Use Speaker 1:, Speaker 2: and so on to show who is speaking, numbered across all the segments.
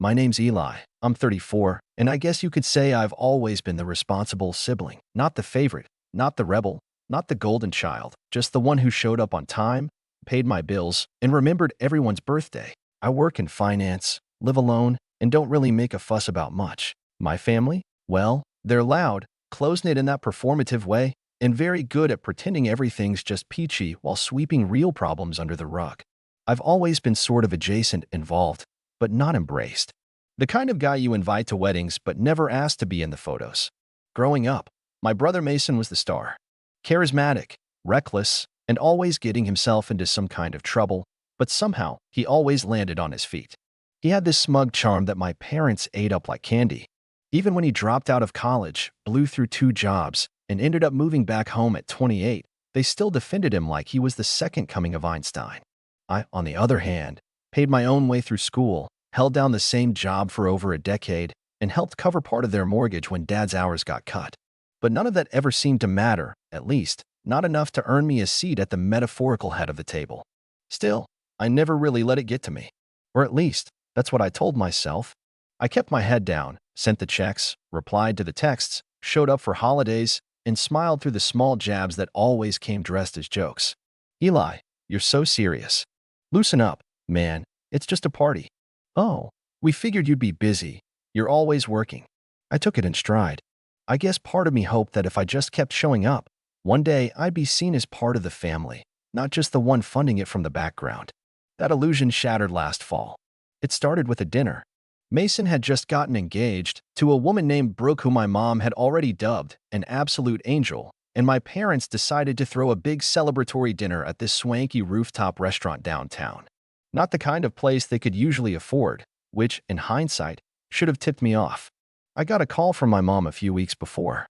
Speaker 1: My name's Eli. I'm 34, and I guess you could say I've always been the responsible sibling. Not the favorite, not the rebel, not the golden child, just the one who showed up on time, paid my bills, and remembered everyone's birthday. I work in finance, live alone, and don't really make a fuss about much. My family? Well, they're loud, close-knit in that performative way, and very good at pretending everything's just peachy while sweeping real problems under the rug. I've always been sort of adjacent, involved, but not embraced. The kind of guy you invite to weddings but never asked to be in the photos. Growing up, my brother Mason was the star. Charismatic, reckless, and always getting himself into some kind of trouble, but somehow he always landed on his feet. He had this smug charm that my parents ate up like candy. Even when he dropped out of college, blew through 2 jobs, and ended up moving back home at 28, they still defended him like he was the second coming of Einstein. I, on the other hand, paid my own way through school, held down the same job for over a decade, and helped cover part of their mortgage when Dad's hours got cut. But none of that ever seemed to matter, at least, not enough to earn me a seat at the metaphorical head of the table. Still, I never really let it get to me. Or at least, that's what I told myself. I kept my head down, sent the checks, replied to the texts, showed up for holidays, and smiled through the small jabs that always came dressed as jokes. Eli, you're so serious. Loosen up, man. It's just a party. Oh, we figured you'd be busy. You're always working. I took it in stride. I guess part of me hoped that if I just kept showing up, one day I'd be seen as part of the family, not just the one funding it from the background. That illusion shattered last fall. It started with a dinner. Mason had just gotten engaged to a woman named Brooke, who my mom had already dubbed an absolute angel, and my parents decided to throw a big celebratory dinner at this swanky rooftop restaurant downtown. Not the kind of place they could usually afford, which, in hindsight, should have tipped me off. I got a call from my mom a few weeks before.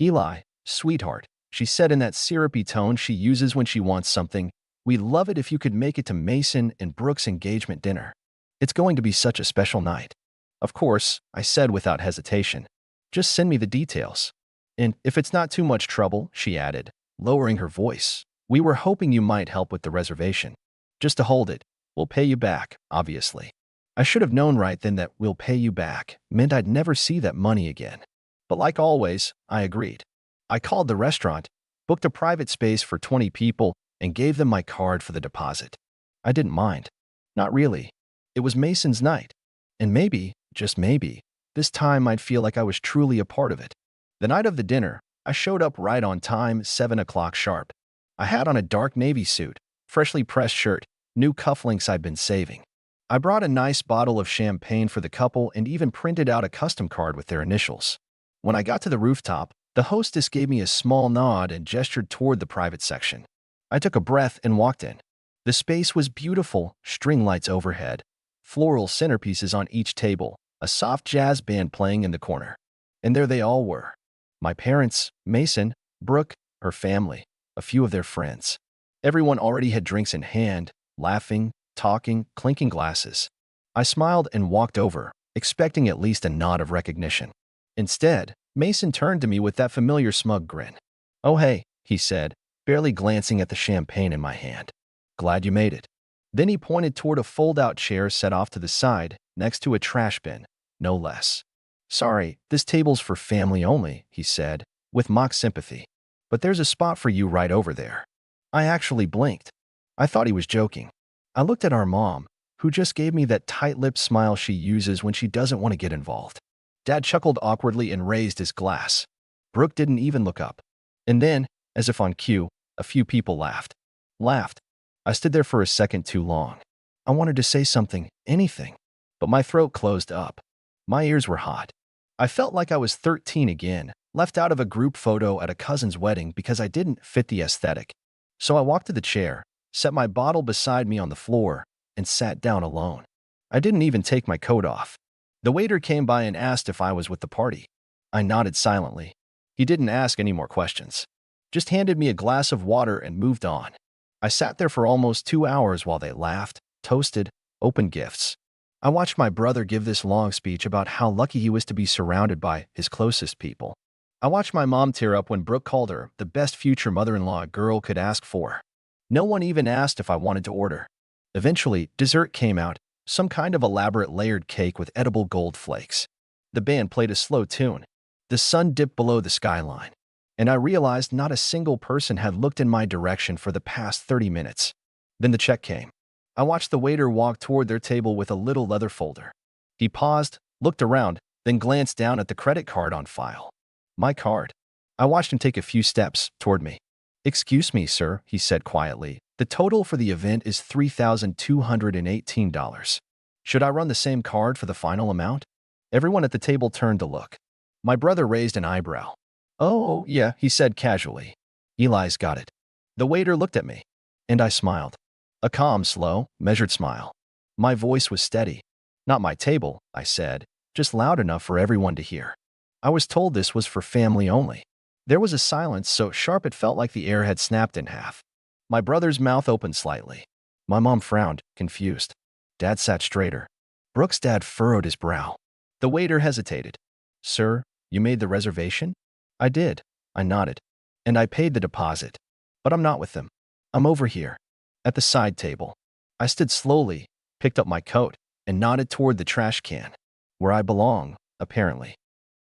Speaker 1: Eli, sweetheart, she said in that syrupy tone she uses when she wants something, we'd love it if you could make it to Mason and Brooke's engagement dinner. It's going to be such a special night. Of course, I said without hesitation. Just send me the details. And if it's not too much trouble, she added, lowering her voice, we were hoping you might help with the reservation. Just to hold it, we'll pay you back, obviously. I should have known right then that we'll pay you back meant I'd never see that money again. But like always, I agreed. I called the restaurant, booked a private space for 20 people, and gave them my card for the deposit. I didn't mind. Not really. It was Mason's night. And maybe, just maybe, this time I'd feel like I was truly a part of it. The night of the dinner, I showed up right on time, 7 o'clock sharp. I had on a dark navy suit, freshly pressed shirt, new cufflinks I'd been saving. I brought a nice bottle of champagne for the couple and even printed out a custom card with their initials. When I got to the rooftop, the hostess gave me a small nod and gestured toward the private section. I took a breath and walked in. The space was beautiful, string lights overhead, floral centerpieces on each table, a soft jazz band playing in the corner. And there they all were. My parents, Mason, Brooke, her family, a few of their friends. Everyone already had drinks in hand, laughing, talking, clinking glasses. I smiled and walked over, expecting at least a nod of recognition. Instead, Mason turned to me with that familiar smug grin. Oh hey, he said, barely glancing at the champagne in my hand. Glad you made it. Then he pointed toward a fold-out chair set off to the side, next to a trash bin, no less. Sorry, this table's for family only, he said, with mock sympathy. But there's a spot for you right over there. I actually blinked. I thought he was joking. I looked at our mom, who just gave me that tight-lipped smile she uses when she doesn't want to get involved. Dad chuckled awkwardly and raised his glass. Brooke didn't even look up. And then, as if on cue, a few people laughed. I stood there for a second too long. I wanted to say something, anything, but my throat closed up. My ears were hot. I felt like I was 13 again, left out of a group photo at a cousin's wedding because I didn't fit the aesthetic. So I walked to the chair, set my bottle beside me on the floor, and sat down alone. I didn't even take my coat off. The waiter came by and asked if I was with the party. I nodded silently. He didn't ask any more questions. Just handed me a glass of water and moved on. I sat there for almost 2 hours while they laughed, toasted, opened gifts. I watched my brother give this long speech about how lucky he was to be surrounded by his closest people. I watched my mom tear up when Brooke called her the best future mother-in-law a girl could ask for. No one even asked if I wanted to order. Eventually, dessert came out, some kind of elaborate layered cake with edible gold flakes. The band played a slow tune. The sun dipped below the skyline, and I realized not a single person had looked in my direction for the past 30 minutes. Then the check came. I watched the waiter walk toward their table with a little leather folder. He paused, looked around, then glanced down at the credit card on file. My card. I watched him take a few steps toward me. "Excuse me, sir," he said quietly. "The total for the event is $3,218. Should I run the same card for the final amount?" Everyone at the table turned to look. My brother raised an eyebrow. "Oh, yeah," he said casually. "Eli's got it." The waiter looked at me, and I smiled. A calm, slow, measured smile. My voice was steady. "Not my table," I said, just loud enough for everyone to hear. I was told this was for family only. There was a silence so sharp it felt like the air had snapped in half. My brother's mouth opened slightly. My mom frowned, confused. Dad sat straighter. Brooke's dad furrowed his brow. The waiter hesitated. "Sir, you made the reservation?" "I did," I nodded. "And I paid the deposit. But I'm not with them. I'm over here, at the side table." I stood slowly, picked up my coat, and nodded toward the trash can, where I belong, apparently.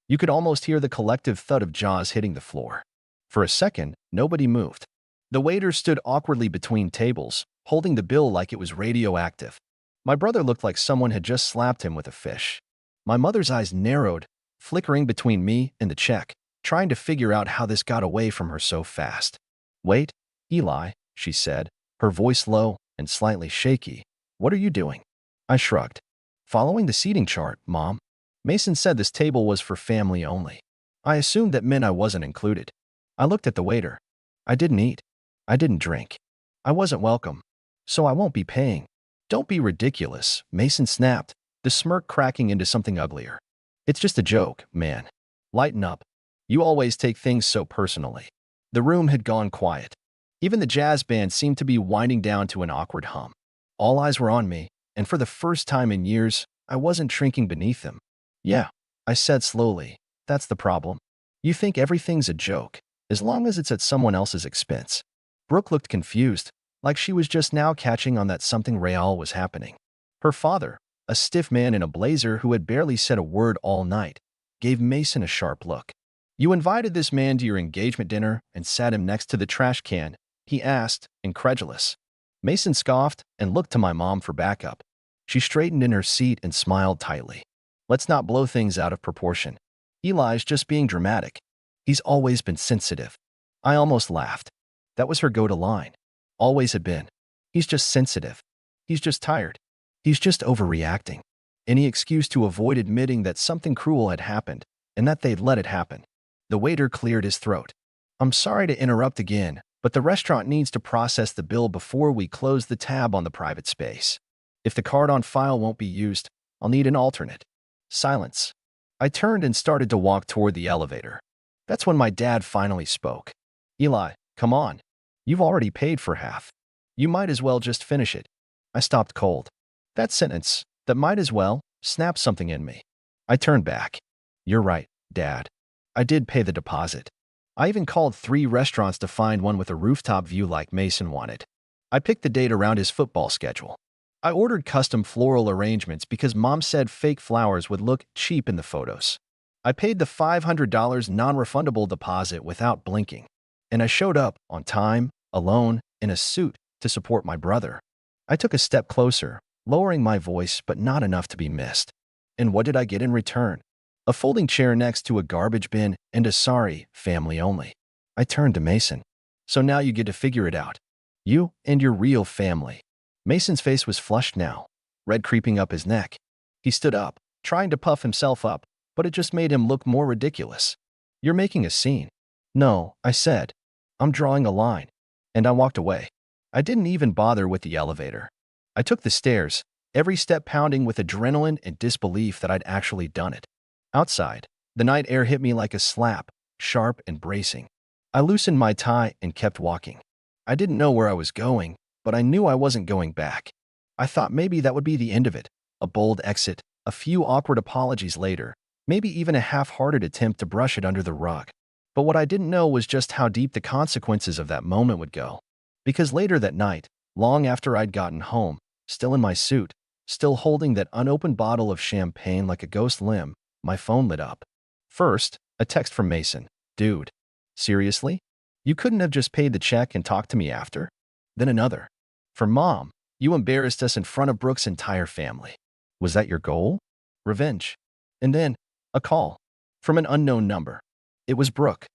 Speaker 1: You could almost hear the collective thud of jaws hitting the floor. For a second, nobody moved. The waiter stood awkwardly between tables, holding the bill like it was radioactive. My brother looked like someone had just slapped him with a fish. My mother's eyes narrowed, flickering between me and the check, trying to figure out how this got away from her so fast. "Wait, Eli," she said, her voice low and slightly shaky. "What are you doing?" I shrugged. "Following the seating chart, Mom. Mason said this table was for family only." I assumed that meant I wasn't included. I looked at the waiter. I didn't eat. I didn't drink. I wasn't welcome. "So I won't be paying." "Don't be ridiculous," Mason snapped, the smirk cracking into something uglier. "It's just a joke, man. Lighten up. You always take things so personally." The room had gone quiet. Even the jazz band seemed to be winding down to an awkward hum. All eyes were on me, and for the first time in years, I wasn't shrinking beneath them. "Yeah," I said slowly, "that's the problem. You think everything's a joke, as long as it's at someone else's expense." Brooke looked confused, like she was just now catching on that something real was happening. Her father, a stiff man in a blazer who had barely said a word all night, gave Mason a sharp look. "You invited this man to your engagement dinner and sat him next to the trash can?" he asked, incredulous. Mason scoffed and looked to my mom for backup. She straightened in her seat and smiled tightly. "Let's not blow things out of proportion. Eli's just being dramatic. He's always been sensitive." I almost laughed. That was her go-to line. Always had been. He's just sensitive. He's just tired. He's just overreacting. Any excuse to avoid admitting that something cruel had happened, and that they'd let it happen. The waiter cleared his throat. "I'm sorry to interrupt again, but the restaurant needs to process the bill before we close the tab on the private space. If the card on file won't be used, I'll need an alternate." Silence. I turned and started to walk toward the elevator. That's when my dad finally spoke. "Eli, come on. You've already paid for half. You might as well just finish it." I stopped cold. That sentence, "that might as well," snapped something in me. I turned back. "You're right, Dad. I did pay the deposit. I even called 3 restaurants to find one with a rooftop view like Mason wanted. I picked the date around his football schedule. I ordered custom floral arrangements because Mom said fake flowers would look cheap in the photos. I paid the $500 non-refundable deposit without blinking. And I showed up, on time, alone, in a suit, to support my brother. I took a step closer, lowering my voice but not enough to be missed. And what did I get in return? A folding chair next to a garbage bin and a "sorry, family only." I turned to Mason. "So now you get to figure it out. You and your real family." Mason's face was flushed now, red creeping up his neck. He stood up, trying to puff himself up, but it just made him look more ridiculous. "You're making a scene." "No," I said. "I'm drawing a line." And I walked away. I didn't even bother with the elevator. I took the stairs, every step pounding with adrenaline and disbelief that I'd actually done it. Outside, the night air hit me like a slap, sharp and bracing. I loosened my tie and kept walking. I didn't know where I was going, but I knew I wasn't going back. I thought maybe that would be the end of it, a bold exit, a few awkward apologies later, maybe even a half-hearted attempt to brush it under the rug. But what I didn't know was just how deep the consequences of that moment would go. Because later that night, long after I'd gotten home, still in my suit, Still holding that unopened bottle of champagne like a ghost limb, my phone lit up. First, a text from Mason. Dude, seriously? You couldn't have just paid the check and talked to me after? Then another. For Mom, you embarrassed us in front of Brooke's entire family. Was that your goal? Revenge. And then, a call. From an unknown number. It was Brooke.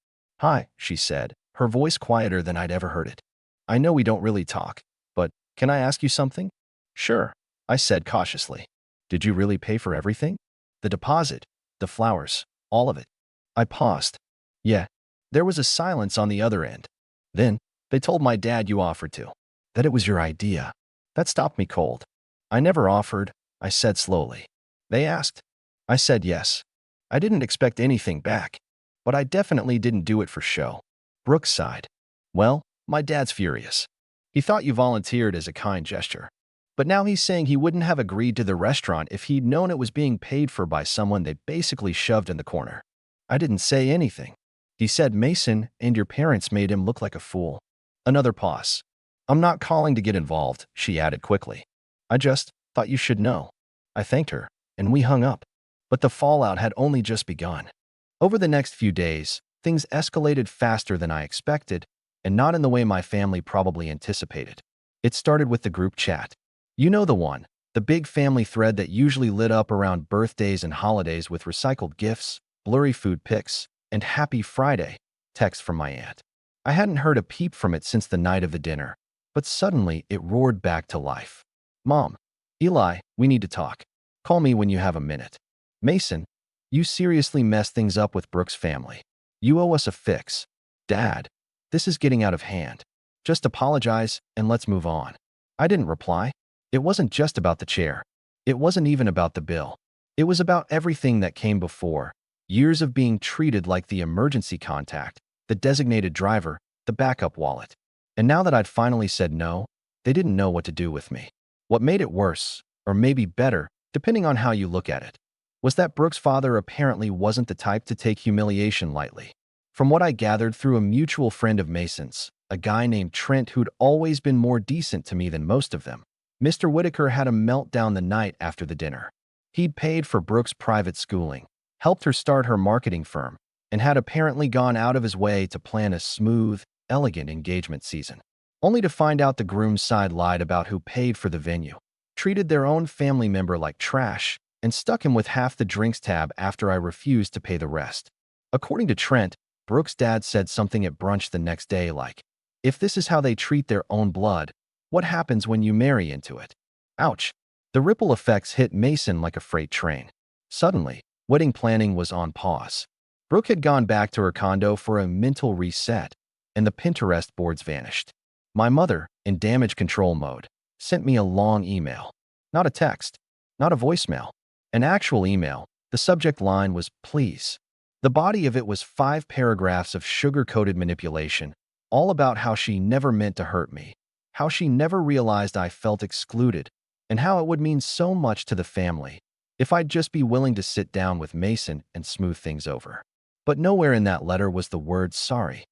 Speaker 1: Hi, she said, her voice quieter than I'd ever heard it. I know we don't really talk, but can I ask you something? Sure, I said cautiously. Did you really pay for everything? The deposit, the flowers, all of it. I paused. Yeah. There was a silence on the other end. Then, they told my dad you offered to. That it was your idea. That stopped me cold. I never offered, I said slowly. They asked. I said yes. I didn't expect anything back, but I definitely didn't do it for show. Brooke sighed. Well, my dad's furious. He thought you volunteered as a kind gesture. But now he's saying he wouldn't have agreed to the restaurant if he'd known it was being paid for by someone they basically shoved in the corner. I didn't say anything. He said Mason and your parents made him look like a fool. Another pause. I'm not calling to get involved, she added quickly. I just thought you should know. I thanked her, and we hung up. But the fallout had only just begun. Over the next few days, things escalated faster than I expected, and not in the way my family probably anticipated. It started with the group chat. You know the one, the big family thread that usually lit up around birthdays and holidays with recycled gifts, blurry food pics, and Happy Friday texts from my aunt. I hadn't heard a peep from it since the night of the dinner, but suddenly it roared back to life. Mom, Eli, we need to talk. Call me when you have a minute. Mason, you seriously messed things up with Brooke's family. You owe us a fix. Dad, this is getting out of hand. Just apologize and let's move on. I didn't reply. It wasn't just about the chair. It wasn't even about the bill. It was about everything that came before. Years of being treated like the emergency contact, the designated driver, the backup wallet. And now that I'd finally said no, they didn't know what to do with me. What made it worse, or maybe better, depending on how you look at it, was that Brooke's father apparently wasn't the type to take humiliation lightly. From what I gathered through a mutual friend of Mason's, a guy named Trent who'd always been more decent to me than most of them, Mr. Whitaker had a meltdown the night after the dinner. He'd paid for Brooke's private schooling, helped her start her marketing firm, and had apparently gone out of his way to plan a smooth, elegant engagement season, only to find out the groom's side lied about who paid for the venue, treated their own family member like trash, and stuck him with half the drinks tab after I refused to pay the rest. According to Trent, Brooke's dad said something at brunch the next day like, if this is how they treat their own blood, what happens when you marry into it? Ouch. The ripple effects hit Mason like a freight train. Suddenly, wedding planning was on pause. Brooke had gone back to her condo for a mental reset, and the Pinterest boards vanished. My mother, in damage control mode, sent me a long email. Not a text, not a voicemail, an actual email. The subject line was, please. The body of it was 5 paragraphs of sugar-coated manipulation, all about how she never meant to hurt me, how she never realized I felt excluded, and how it would mean so much to the family if I'd just be willing to sit down with Mason and smooth things over. But nowhere in that letter was the word sorry.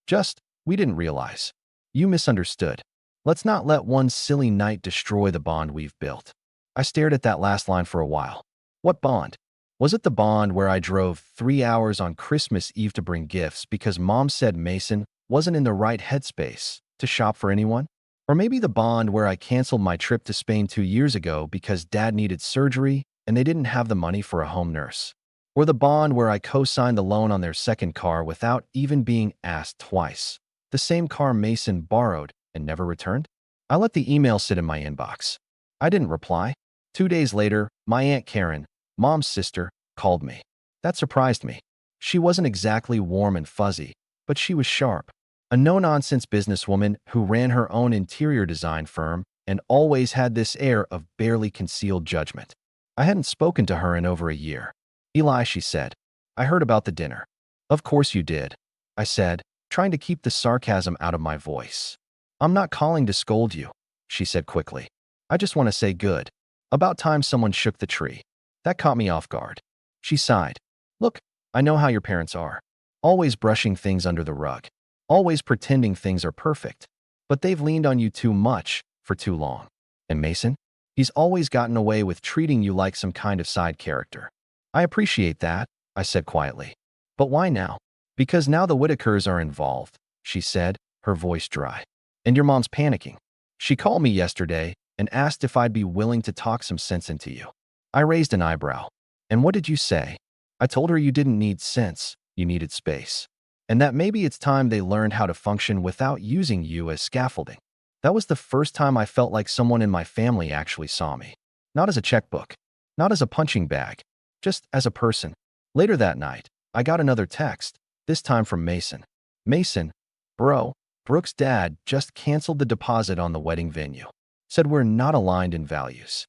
Speaker 1: Just, we didn't realize. You misunderstood. Let's not let one silly night destroy the bond we've built. I stared at that last line for a while. What bond? Was it the bond where I drove 3 hours on Christmas Eve to bring gifts because Mom said Mason wasn't in the right headspace to shop for anyone? Or maybe the bond where I canceled my trip to Spain 2 years ago because Dad needed surgery and they didn't have the money for a home nurse? Or the bond where I co-signed the loan on their second car without even being asked twice? The same car Mason borrowed and never returned? I let the email sit in my inbox. I didn't reply. 2 days later, my Aunt Karen, Mom's sister, called me. That surprised me. She wasn't exactly warm and fuzzy, but she was sharp. A no-nonsense businesswoman who ran her own interior design firm and always had this air of barely concealed judgment. I hadn't spoken to her in over a year. Eli, she said, I heard about the dinner. Of course you did, I said, trying to keep the sarcasm out of my voice. I'm not calling to scold you, she said quickly. I just want to say good. About time someone shook the tree. That caught me off guard. She sighed. Look, I know how your parents are. Always brushing things under the rug. Always pretending things are perfect. But they've leaned on you too much for too long. And Mason? He's always gotten away with treating you like some kind of side character. I appreciate that, I said quietly. But why now? Because now the Whitakers are involved, she said, her voice dry. And your mom's panicking. She called me yesterday and asked if I'd be willing to talk some sense into you. I raised an eyebrow. And what did you say? I told her you didn't need sense, you needed space. And that maybe it's time they learned how to function without using you as scaffolding. That was the first time I felt like someone in my family actually saw me. Not as a checkbook, not as a punching bag, just as a person. Later that night, I got another text, this time from Mason. Mason, bro, Brooke's dad just canceled the deposit on the wedding venue. Said we're not aligned in values.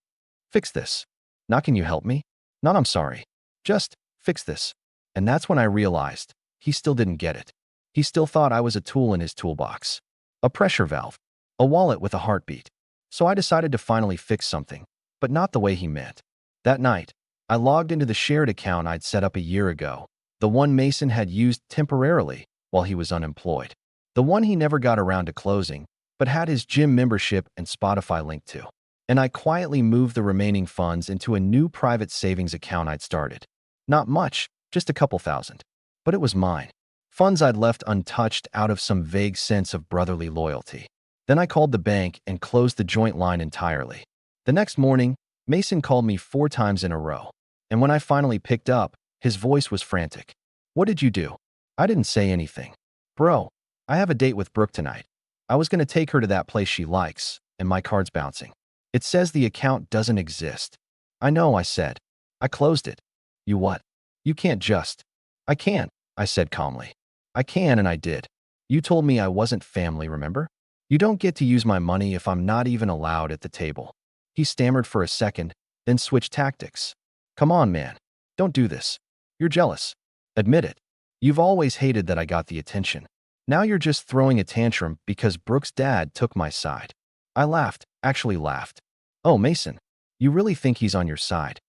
Speaker 1: Fix this. Not can you help me? Not I'm sorry. Just fix this. And that's when I realized he still didn't get it. He still thought I was a tool in his toolbox. A pressure valve. A wallet with a heartbeat. So I decided to finally fix something, but not the way he meant. That night, I logged into the shared account I'd set up a year ago, the one Mason had used temporarily while he was unemployed. The one he never got around to closing, but had his gym membership and Spotify linked to. And I quietly moved the remaining funds into a new private savings account I'd started. Not much, just a couple thousand. But it was mine. Funds I'd left untouched out of some vague sense of brotherly loyalty. Then I called the bank and closed the joint line entirely. The next morning, Mason called me 4 times in a row. And when I finally picked up, his voice was frantic. What did you do? I didn't say anything. Bro, I have a date with Brooke tonight. I was going to take her to that place she likes, and my card's bouncing. It says the account doesn't exist. I know, I said. I closed it. You what? You can't just. I can't, I said calmly. I can, and I did. You told me I wasn't family, remember? You don't get to use my money if I'm not even allowed at the table. He stammered for a second, then switched tactics. Come on, man. Don't do this. You're jealous. Admit it. You've always hated that I got the attention. Now you're just throwing a tantrum because Brooke's dad took my side. I laughed, actually laughed. Oh, Mason, you really think he's on your side?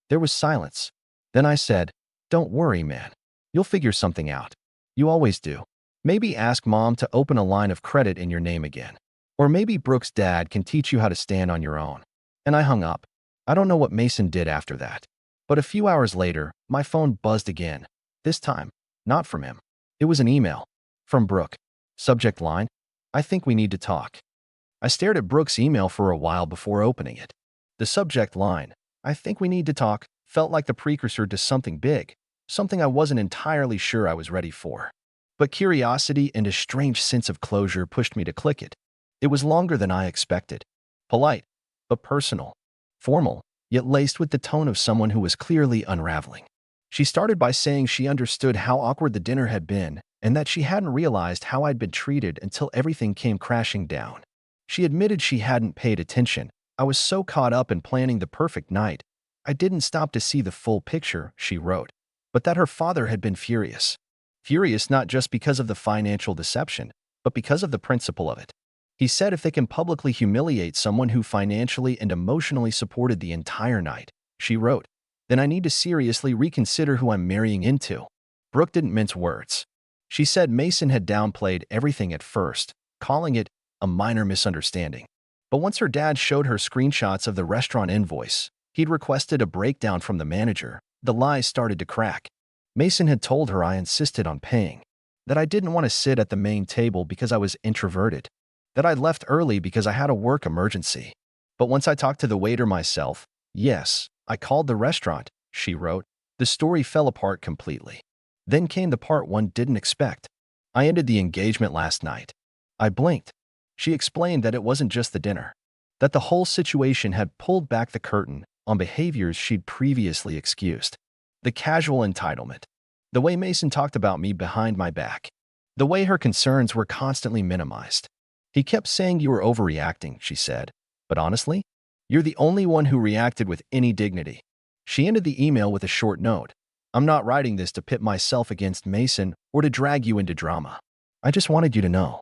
Speaker 1: There was silence. Then I said, don't worry, man. You'll figure something out. You always do. Maybe ask mom to open a line of credit in your name again. Or maybe Brooke's dad can teach you how to stand on your own. And I hung up. I don't know what Mason did after that. But a few hours later, my phone buzzed again. This time, not from him. It was an email. From Brooke. Subject line, I think we need to talk. I stared at Brooke's email for a while before opening it. The subject line, I think we need to talk, felt like the precursor to something big, something I wasn't entirely sure I was ready for. But curiosity and a strange sense of closure pushed me to click it. It was longer than I expected. Polite, but personal. Formal, yet laced with the tone of someone who was clearly unraveling. She started by saying she understood how awkward the dinner had been and that she hadn't realized how I'd been treated until everything came crashing down. She admitted she hadn't paid attention. I was so caught up in planning the perfect night, I didn't stop to see the full picture, she wrote. But that her father had been furious. Furious not just because of the financial deception, but because of the principle of it. He said if they can publicly humiliate someone who financially and emotionally supported the entire night, she wrote, then I need to seriously reconsider who I'm marrying into. Brooke didn't mince words. She said Mason had downplayed everything at first, calling it a minor misunderstanding. But once her dad showed her screenshots of the restaurant invoice, he'd requested a breakdown from the manager, the lies started to crack. Mason had told her I insisted on paying, that I didn't want to sit at the main table because I was introverted, that I'd left early because I had a work emergency. But once I talked to the waiter myself, yes, I called the restaurant, she wrote, the story fell apart completely. Then came the part one didn't expect. I ended the engagement last night. I blinked. She explained that it wasn't just the dinner, that the whole situation had pulled back the curtain on behaviors she'd previously excused. The casual entitlement, the way Mason talked about me behind my back, the way her concerns were constantly minimized. He kept saying you were overreacting, she said, but honestly, you're the only one who reacted with any dignity. She ended the email with a short note. I'm not writing this to pit myself against Mason or to drag you into drama. I just wanted you to know.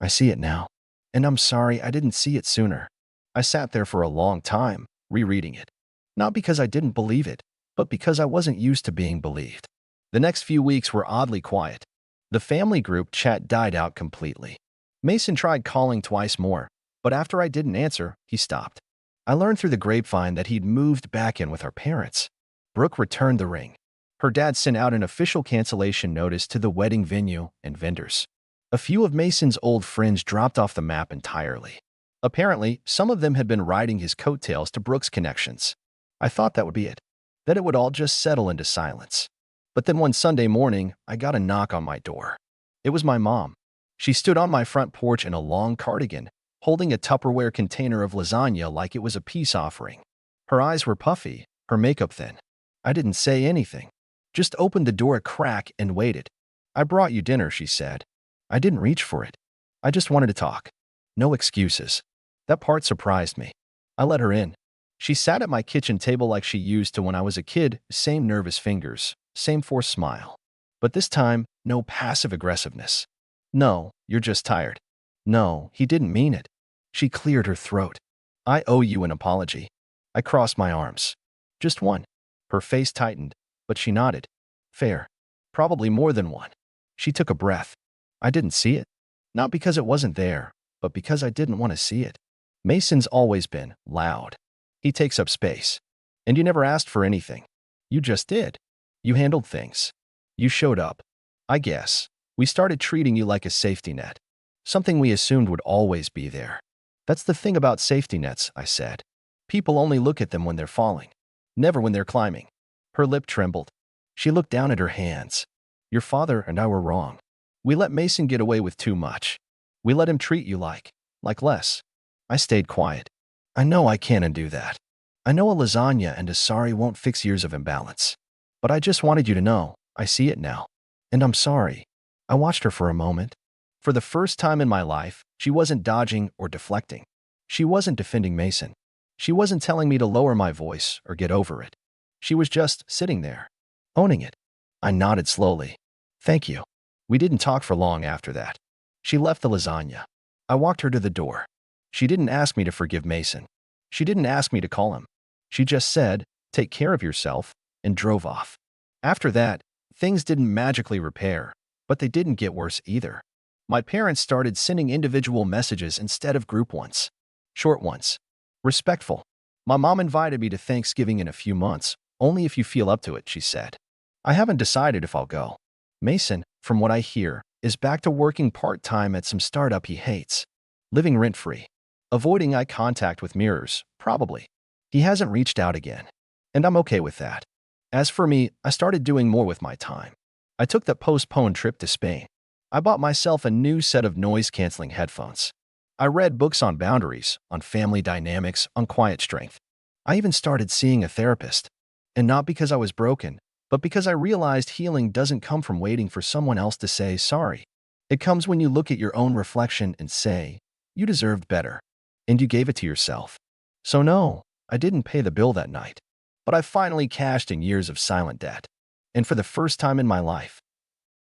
Speaker 1: I see it now, and I'm sorry I didn't see it sooner. I sat there for a long time, rereading it. Not because I didn't believe it, but because I wasn't used to being believed. The next few weeks were oddly quiet. The family group chat died out completely. Mason tried calling twice more, but after I didn't answer, he stopped. I learned through the grapevine that he'd moved back in with our parents. Brooke returned the ring. Her dad sent out an official cancellation notice to the wedding venue and vendors. A few of Mason's old friends dropped off the map entirely. Apparently, some of them had been riding his coattails to Brooke's connections. I thought that would be it, that it would all just settle into silence. But then one Sunday morning, I got a knock on my door. It was my mom. She stood on my front porch in a long cardigan, holding a Tupperware container of lasagna like it was a peace offering. Her eyes were puffy, her makeup thin. I didn't say anything, just opened the door a crack and waited. "I brought you dinner," she said. I didn't reach for it. I just wanted to talk. No excuses. That part surprised me. I let her in. She sat at my kitchen table like she used to when I was a kid, same nervous fingers, same forced smile. But this time, no passive aggressiveness. "No, you're just tired." "No, he didn't mean it." She cleared her throat. "I owe you an apology." I crossed my arms. "Just one." Her face tightened, but she nodded. "Fair. Probably more than one." She took a breath. I didn't see it. Not because it wasn't there, but because I didn't want to see it. Mason's always been loud. He takes up space. And you never asked for anything. You just did. You handled things. You showed up. I guess. We started treating you like a safety net. Something we assumed would always be there. "That's the thing about safety nets," I said. "People only look at them when they're falling. Never when they're climbing." Her lip trembled. She looked down at her hands. "Your father and I were wrong. We let Mason get away with too much. We let him treat you like less." I stayed quiet. "I know I can't undo that. I know a lasagna and a sorry won't fix years of imbalance. But I just wanted you to know, I see it now. And I'm sorry." I watched her for a moment. For the first time in my life, she wasn't dodging or deflecting. She wasn't defending Mason. She wasn't telling me to lower my voice or get over it. She was just sitting there, owning it. I nodded slowly. "Thank you." We didn't talk for long after that. She left the lasagna. I walked her to the door. She didn't ask me to forgive Mason. She didn't ask me to call him. She just said, "Take care of yourself," and drove off. After that, things didn't magically repair, but they didn't get worse either. My parents started sending individual messages instead of group ones. Short ones. Respectful. My mom invited me to Thanksgiving in a few months, only if you feel up to it, she said. I haven't decided if I'll go. Mason, from what I hear, is back to working part-time at some startup he hates. Living rent-free. Avoiding eye contact with mirrors, probably. He hasn't reached out again. And I'm okay with that. As for me, I started doing more with my time. I took that postponed trip to Spain. I bought myself a new set of noise-canceling headphones. I read books on boundaries, on family dynamics, on quiet strength. I even started seeing a therapist. And not because I was broken, but because I realized healing doesn't come from waiting for someone else to say sorry. It comes when you look at your own reflection and say, you deserved better. And you gave it to yourself. So no, I didn't pay the bill that night. But I finally cashed in years of silent debt. And for the first time in my life,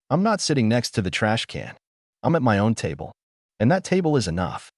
Speaker 1: I'm not sitting next to the trash can. I'm at my own table. And that table is enough.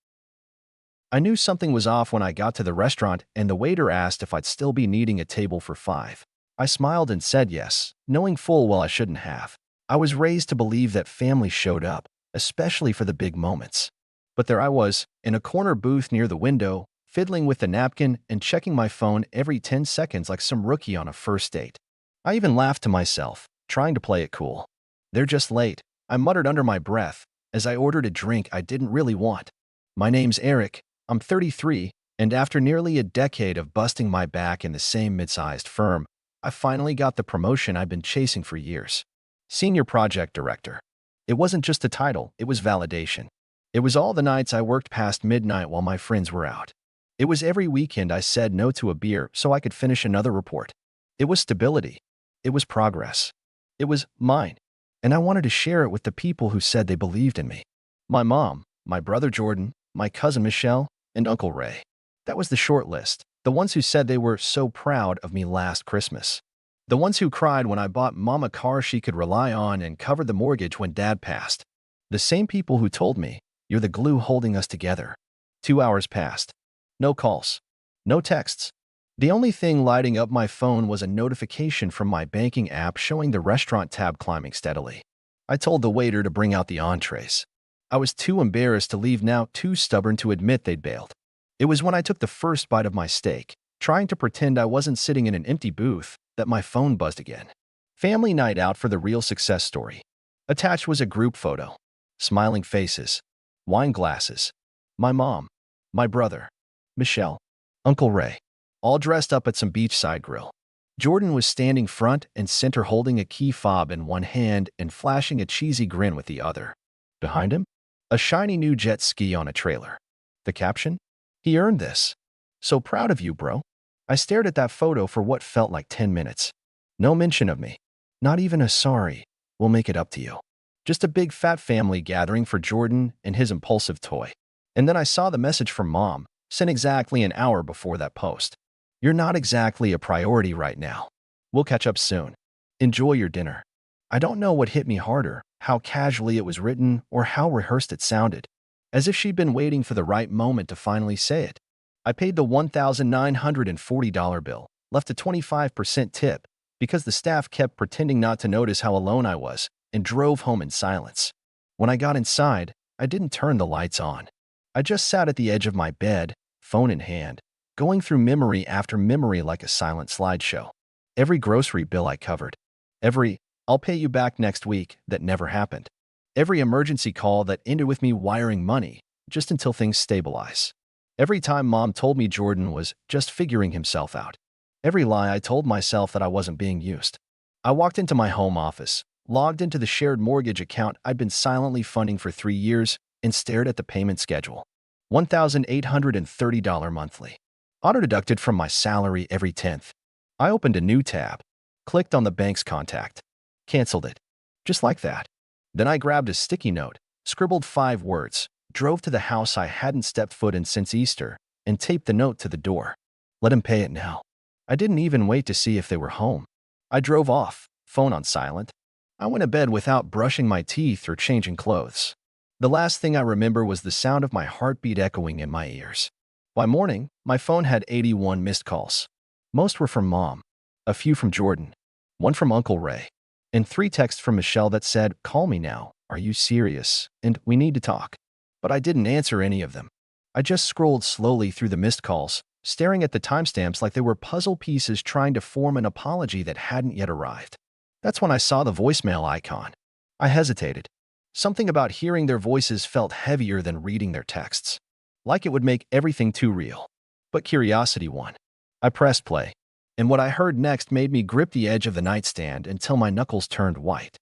Speaker 1: I knew something was off when I got to the restaurant and the waiter asked if I'd still be needing a table for 5. I smiled and said yes, knowing full well I shouldn't have. I was raised to believe that family showed up, especially for the big moments. But there I was, in a corner booth near the window, fiddling with the napkin and checking my phone every 10 seconds like some rookie on a first date. I even laughed to myself, trying to play it cool. They're just late, I muttered under my breath, as I ordered a drink I didn't really want. My name's Eric, I'm 33, and after nearly a decade of busting my back in the same mid-sized firm, I finally got the promotion I've been chasing for years. Senior Project Director. It wasn't just a title, it was validation. It was all the nights I worked past midnight while my friends were out. It was every weekend I said no to a beer so I could finish another report. It was stability. It was progress. It was mine. And I wanted to share it with the people who said they believed in me. My mom, my brother Jordan, my cousin Michelle, and Uncle Ray. That was the short list, the ones who said they were so proud of me last Christmas. The ones who cried when I bought Mom a car she could rely on and covered the mortgage when Dad passed. The same people who told me, you're the glue holding us together. 2 hours passed. No calls. No texts. The only thing lighting up my phone was a notification from my banking app showing the restaurant tab climbing steadily. I told the waiter to bring out the entrees. I was too embarrassed to leave now, too stubborn to admit they'd bailed. It was when I took the first bite of my steak, trying to pretend I wasn't sitting in an empty booth, that my phone buzzed again. Family night out for the real success story. Attached was a group photo. Smiling faces. Wine glasses. My mom. My brother. Michelle. Uncle Ray. All dressed up at some beachside grill. Jordan was standing front and center holding a key fob in one hand and flashing a cheesy grin with the other. Behind him, a shiny new jet ski on a trailer. The caption? He earned this. So proud of you, bro. I stared at that photo for what felt like 10 minutes. No mention of me. Not even a sorry, we'll make it up to you. Just a big fat family gathering for Jordan and his impulsive toy. And then I saw the message from Mom, sent exactly an hour before that post. You're not exactly a priority right now. We'll catch up soon. Enjoy your dinner. I don't know what hit me harder, how casually it was written or how rehearsed it sounded, as if she'd been waiting for the right moment to finally say it. I paid the $1,940 bill, left a 25% tip, because the staff kept pretending not to notice how alone I was, and drove home in silence. When I got inside, I didn't turn the lights on. I just sat at the edge of my bed, phone in hand, going through memory after memory like a silent slideshow. Every grocery bill I covered. Every, I'll pay you back next week, that never happened. Every emergency call that ended with me wiring money, just until things stabilize. Every time Mom told me Jordan was just figuring himself out. Every lie I told myself that I wasn't being used. I walked into my home office, logged into the shared mortgage account I'd been silently funding for 3 years, and stared at the payment schedule. $1,830 monthly. Auto-deducted from my salary every 10th. I opened a new tab, clicked on the bank's contact, canceled it. Just like that. Then I grabbed a sticky note, scribbled 5 words, drove to the house I hadn't stepped foot in since Easter, and taped the note to the door. Let him pay it now. I didn't even wait to see if they were home. I drove off, phone on silent. I went to bed without brushing my teeth or changing clothes. The last thing I remember was the sound of my heartbeat echoing in my ears. By morning, my phone had 81 missed calls. Most were from Mom, a few from Jordan, one from Uncle Ray, and 3 texts from Michelle that said, "Call me now, are you serious, and we need to talk." But I didn't answer any of them. I just scrolled slowly through the missed calls, staring at the timestamps like they were puzzle pieces trying to form an apology that hadn't yet arrived. That's when I saw the voicemail icon. I hesitated. Something about hearing their voices felt heavier than reading their texts, like it would make everything too real. But curiosity won. I pressed play, and what I heard next made me grip the edge of the nightstand until my knuckles turned white.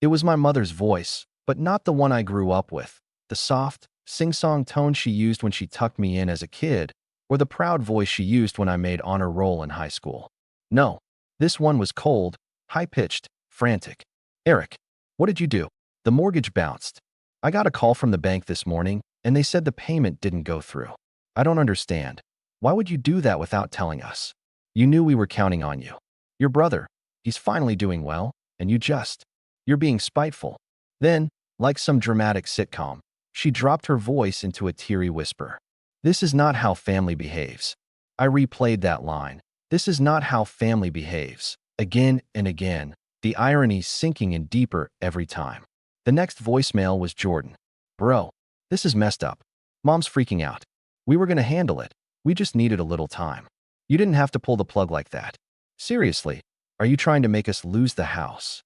Speaker 1: It was my mother's voice, but not the one I grew up with, the soft, sing-song tone she used when she tucked me in as a kid, or the proud voice she used when I made honor roll in high school. No, this one was cold, high-pitched, frantic. "Eric, what did you do? The mortgage bounced. I got a call from the bank this morning, and they said the payment didn't go through. I don't understand. Why would you do that without telling us? You knew we were counting on you. Your brother, he's finally doing well, and you're being spiteful." Then, like some dramatic sitcom, she dropped her voice into a teary whisper. "This is not how family behaves." I replayed that line. This is not how family behaves. Again and again, the irony sinking in deeper every time. The next voicemail was Jordan. "Bro, this is messed up. Mom's freaking out. We were gonna handle it. We just needed a little time. You didn't have to pull the plug like that. Seriously, are you trying to make us lose the house?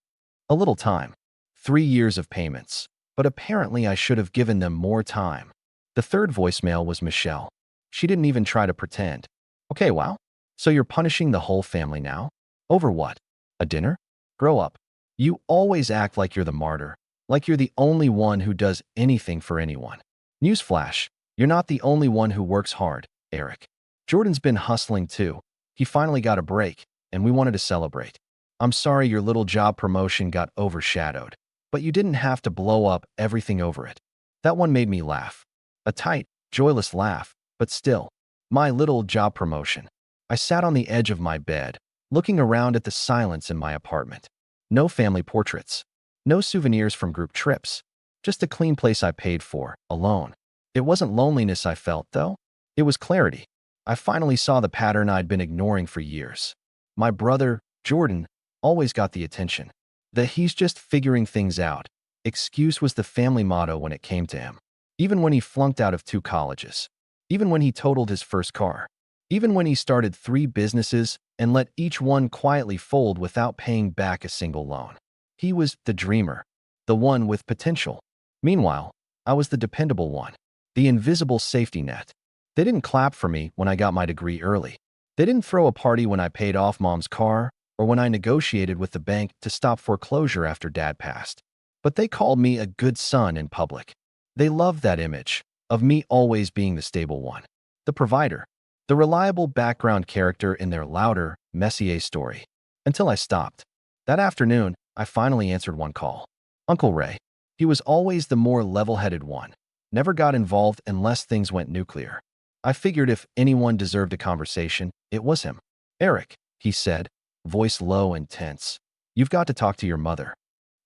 Speaker 1: A little time. 3 years of payments. But apparently I should have given them more time." The third voicemail was Michelle. She didn't even try to pretend. "Okay, wow. So you're punishing the whole family now? Over what? A dinner? Grow up. You always act like you're the martyr, like you're the only one who does anything for anyone. Newsflash, you're not the only one who works hard, Eric. Jordan's been hustling too. He finally got a break, and we wanted to celebrate. I'm sorry your little job promotion got overshadowed, but you didn't have to blow up everything over it." That one made me laugh. A tight, joyless laugh, but still. My little job promotion. I sat on the edge of my bed, looking around at the silence in my apartment. No family portraits. No souvenirs from group trips. Just a clean place I paid for, alone. It wasn't loneliness I felt, though. It was clarity. I finally saw the pattern I'd been ignoring for years. My brother, Jordan, always got the attention. The "he's just figuring things out" excuse was the family motto when it came to him. Even when he flunked out of 2 colleges. Even when he totaled his first car. Even when he started 3 businesses and let each one quietly fold without paying back a single loan. He was the dreamer, the one with potential. Meanwhile, I was the dependable one, the invisible safety net. They didn't clap for me when I got my degree early. They didn't throw a party when I paid off mom's car or when I negotiated with the bank to stop foreclosure after dad passed. But they called me a good son in public. They loved that image of me always being the stable one, the provider, the reliable background character in their louder, Messier story. Until I stopped. That afternoon, I finally answered one call. Uncle Ray. He was always the more level-headed one. Never got involved unless things went nuclear. I figured if anyone deserved a conversation, it was him. Eric, he said, voice low and tense. You've got to talk to your mother.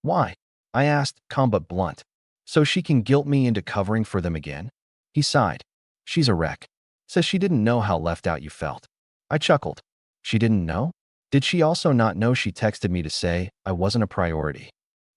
Speaker 1: Why? I asked, calm but blunt. So she can guilt me into covering for them again? He sighed. She's a wreck. Says she didn't know how left out you felt. I chuckled. She didn't know? Did she also not know she texted me to say I wasn't a priority?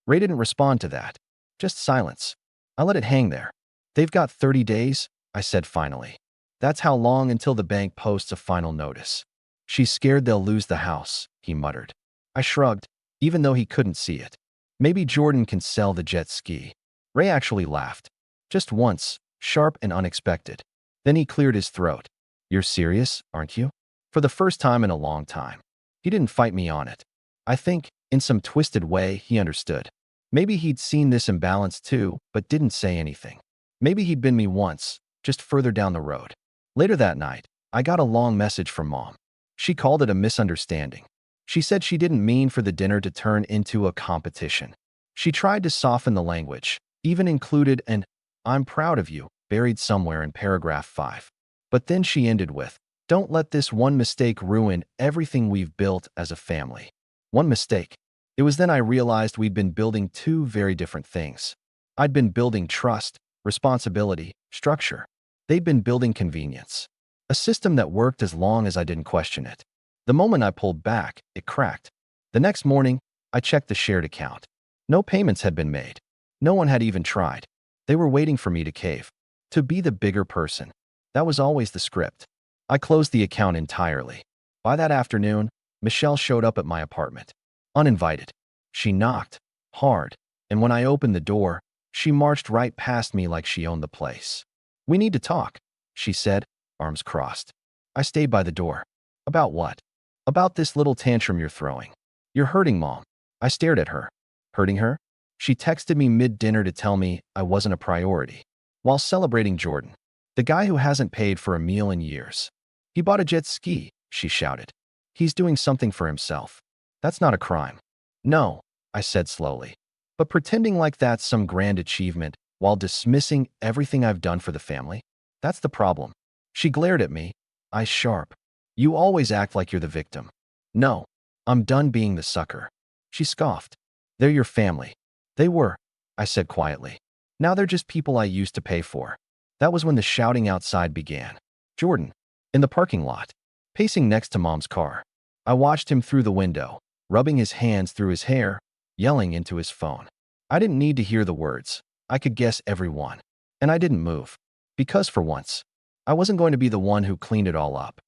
Speaker 1: Ray didn't respond to that. Just silence. I let it hang there. They've got 30 days, I said finally. That's how long until the bank posts a final notice. She's scared they'll lose the house, he muttered. I shrugged, even though he couldn't see it. Maybe Jordan can sell the jet ski. Ray actually laughed. Just once, sharp and unexpected. Then he cleared his throat. You're serious, aren't you? For the first time in a long time. He didn't fight me on it. I think, in some twisted way, he understood. Maybe he'd seen this imbalance too, but didn't say anything. Maybe he'd been me once, just further down the road. Later that night, I got a long message from Mom. She called it a misunderstanding. She said she didn't mean for the dinner to turn into a competition. She tried to soften the language, even included an "I'm proud of you" buried somewhere in paragraph 5. But then she ended with, "Don't let this one mistake ruin everything we've built as a family." One mistake. It was then I realized we'd been building 2 very different things. I'd been building trust, responsibility, structure. They'd been building convenience. A system that worked as long as I didn't question it. The moment I pulled back, it cracked. The next morning, I checked the shared account. No payments had been made. No one had even tried. They were waiting for me to cave. To be the bigger person. That was always the script. I closed the account entirely. By that afternoon, Michelle showed up at my apartment. Uninvited. She knocked. Hard. And when I opened the door, she marched right past me like she owned the place. We need to talk, she said, arms crossed. I stayed by the door. About what? About this little tantrum you're throwing. You're hurting Mom. I stared at her. Hurting her? She texted me mid-dinner to tell me I wasn't a priority. While celebrating Jordan, the guy who hasn't paid for a meal in years. He bought a jet ski, she shouted. He's doing something for himself. That's not a crime. No, I said slowly. But pretending like that's some grand achievement while dismissing everything I've done for the family? That's the problem. She glared at me, eyes sharp. You always act like you're the victim. No, I'm done being the sucker. She scoffed. They're your family. They were, I said quietly. Now they're just people I used to pay for. That was when the shouting outside began. Jordan, in the parking lot, pacing next to Mom's car. I watched him through the window, rubbing his hands through his hair, yelling into his phone. I didn't need to hear the words. I could guess every one. And I didn't move. Because for once, I wasn't going to be the one who cleaned it all up.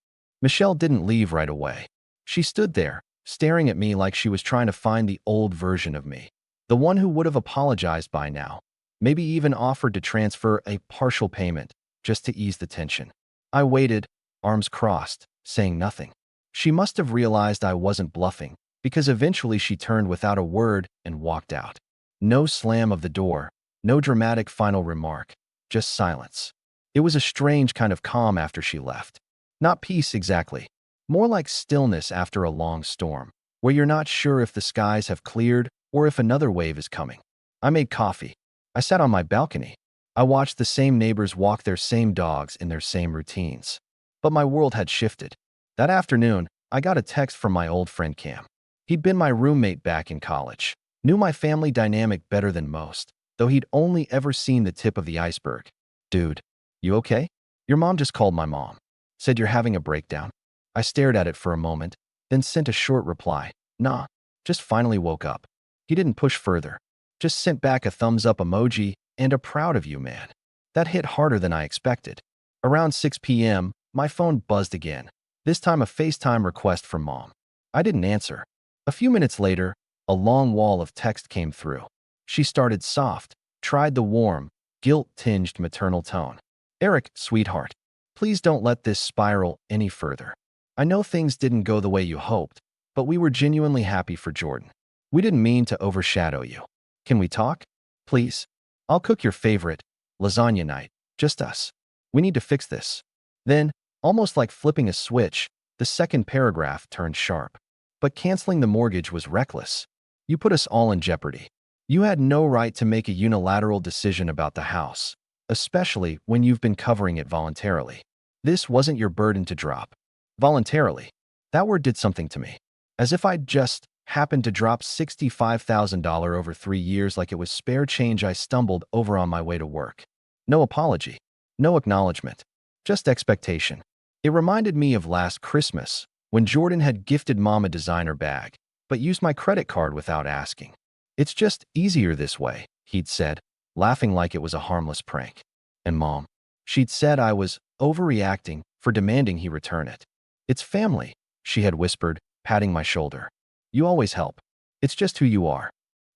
Speaker 1: Michelle didn't leave right away. She stood there, staring at me like she was trying to find the old version of me. The one who would have apologized by now. Maybe even offered to transfer a partial payment, just to ease the tension. I waited, arms crossed, saying nothing. She must have realized I wasn't bluffing, because eventually she turned without a word and walked out. No slam of the door, no dramatic final remark, just silence. It was a strange kind of calm after she left. Not peace exactly. More like stillness after a long storm, where you're not sure if the skies have cleared or if another wave is coming. I made coffee. I sat on my balcony. I watched the same neighbors walk their same dogs in their same routines. But my world had shifted. That afternoon, I got a text from my old friend Cam. He'd been my roommate back in college, knew my family dynamic better than most, though he'd only ever seen the tip of the iceberg. Dude, you okay? Your mom just called my mom. Said you're having a breakdown. I stared at it for a moment, then sent a short reply. Nah, just finally woke up. He didn't push further. Just sent back a thumbs up emoji and a proud of you, man. That hit harder than I expected. Around 6 p.m., my phone buzzed again, this time a FaceTime request from Mom. I didn't answer. A few minutes later, a long wall of text came through. She started soft, tried the warm, guilt-tinged maternal tone. Eric, sweetheart, please don't let this spiral any further. I know things didn't go the way you hoped, but we were genuinely happy for Jordan. We didn't mean to overshadow you. Can we talk? Please? I'll cook your favorite, lasagna night, just us. We need to fix this. Then, almost like flipping a switch, the second paragraph turned sharp. But canceling the mortgage was reckless. You put us all in jeopardy. You had no right to make a unilateral decision about the house, especially when you've been covering it voluntarily. This wasn't your burden to drop. Voluntarily. That word did something to me. As if I'd just happened to drop $65,000 over 3 years like it was spare change I stumbled over on my way to work. No apology. No acknowledgement. Just expectation. It reminded me of last Christmas, when Jordan had gifted Mom a designer bag, but used my credit card without asking. It's just easier this way, he'd said, laughing like it was a harmless prank. And Mom, she'd said I was overreacting for demanding he return it. It's family, she had whispered, patting my shoulder. You always help. It's just who you are.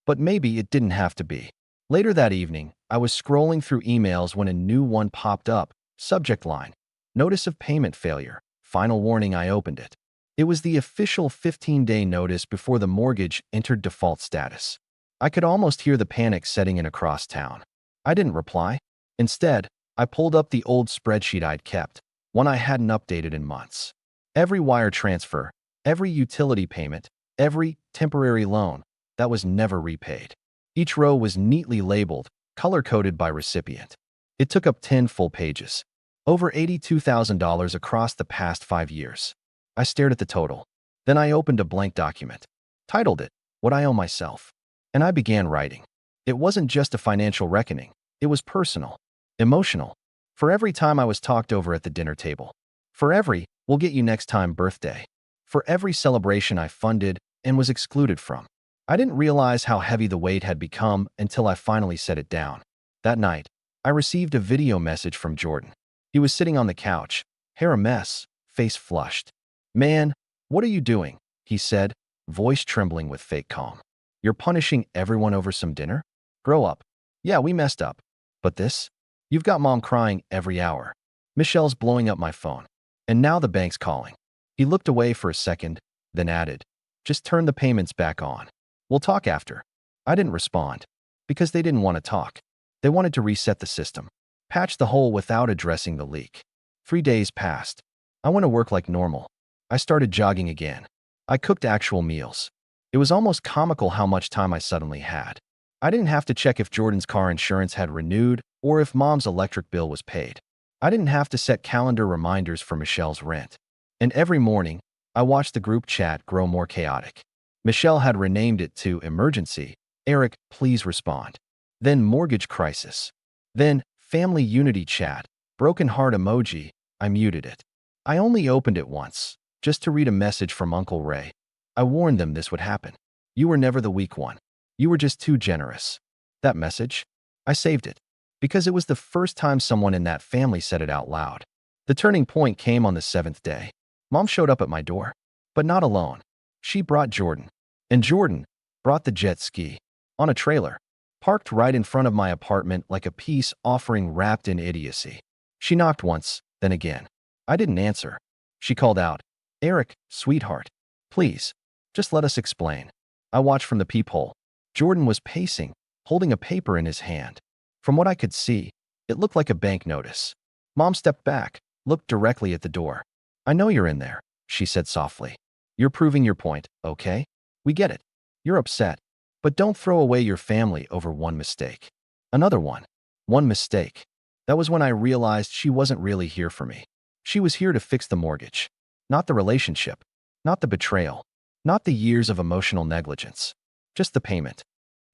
Speaker 1: But maybe it didn't have to be. Later that evening, I was scrolling through emails when a new one popped up. Subject line: Notice of payment failure. Final warning. I opened it. It was the official 15-day notice before the mortgage entered default status. I could almost hear the panic setting in across town. I didn't reply. Instead, I pulled up the old spreadsheet I'd kept, one I hadn't updated in months. Every wire transfer, every utility payment, every temporary loan that was never repaid. Each row was neatly labeled, color-coded by recipient. It took up 10 full pages. Over $82,000 across the past 5 years. I stared at the total. Then I opened a blank document. Titled it, What I Owe Myself. And I began writing. It wasn't just a financial reckoning. It was personal. Emotional. For every time I was talked over at the dinner table. For every, we'll get you next time birthday. For every celebration I funded and was excluded from. I didn't realize how heavy the weight had become until I finally set it down. That night, I received a video message from Jordan. He was sitting on the couch, hair a mess, face flushed. Man, what are you doing? He said, voice trembling with fake calm. You're punishing everyone over some dinner? Grow up. Yeah, we messed up. But this? You've got Mom crying every hour. Michelle's blowing up my phone. And now the bank's calling. He looked away for a second, then added, just turn the payments back on. We'll talk after. I didn't respond. Because they didn't want to talk. They wanted to reset the system. Patch the hole without addressing the leak. 3 days passed. I went to work like normal. I started jogging again. I cooked actual meals. It was almost comical how much time I suddenly had. I didn't have to check if Jordan's car insurance had renewed or if Mom's electric bill was paid. I didn't have to set calendar reminders for Michelle's rent. And every morning, I watched the group chat grow more chaotic. Michelle had renamed it to Emergency. Eric, please respond. Then Mortgage Crisis. Then Family Unity Chat. Broken heart emoji. I muted it. I only opened it once, just to read a message from Uncle Ray. I warned them this would happen. You were never the weak one. You were just too generous. That message? I saved it. Because it was the first time someone in that family said it out loud. The turning point came on the 7th day. Mom showed up at my door. But not alone. She brought Jordan. And Jordan brought the jet ski. On a trailer. Parked right in front of my apartment like a peace offering wrapped in idiocy. She knocked once, then again. I didn't answer. She called out, Eric, sweetheart. Please, just let us explain. I watched from the peephole. Jordan was pacing, holding a paper in his hand. From what I could see, it looked like a bank notice. Mom stepped back, looked directly at the door. I know you're in there, she said softly. You're proving your point, okay? We get it. You're upset. But don't throw away your family over one mistake. Another one. One mistake. That was when I realized she wasn't really here for me. She was here to fix the mortgage. Not the relationship. Not the betrayal. Not the years of emotional negligence. Just the payment.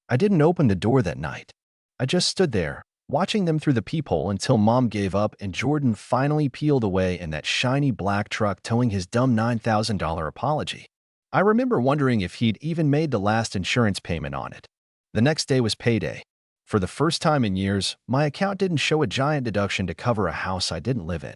Speaker 1: I didn't open the door that night. I just stood there, watching them through the peephole until Mom gave up and Jordan finally peeled away in that shiny black truck towing his dumb $9,000 apology. I remember wondering if he'd even made the last insurance payment on it. The next day was payday. For the first time in years, my account didn't show a giant deduction to cover a house I didn't live in.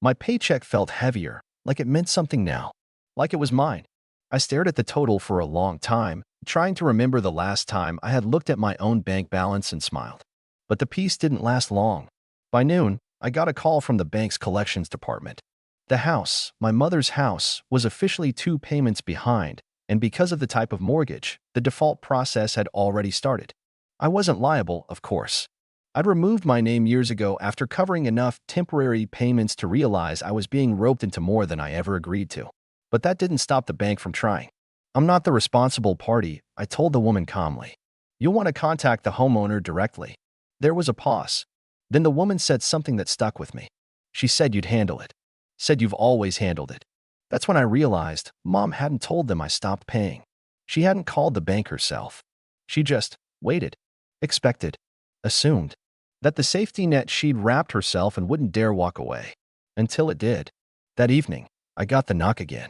Speaker 1: My paycheck felt heavier, like it meant something now, like it was mine. I stared at the total for a long time, trying to remember the last time I had looked at my own bank balance and smiled. But the peace didn't last long. By noon, I got a call from the bank's collections department. The house, my mother's house, was officially 2 payments behind, and because of the type of mortgage, the default process had already started. I wasn't liable, of course. I'd removed my name years ago after covering enough temporary payments to realize I was being roped into more than I ever agreed to. But that didn't stop the bank from trying. I'm not the responsible party, I told the woman calmly. You'll want to contact the homeowner directly. There was a pause. Then the woman said something that stuck with me. She said you'd handle it. Said you've always handled it. That's when I realized Mom hadn't told them I stopped paying. She hadn't called the bank herself. She just waited, expected, assumed that the safety net she'd wrapped herself and wouldn't dare walk away. Until it did. That evening, I got the knock again.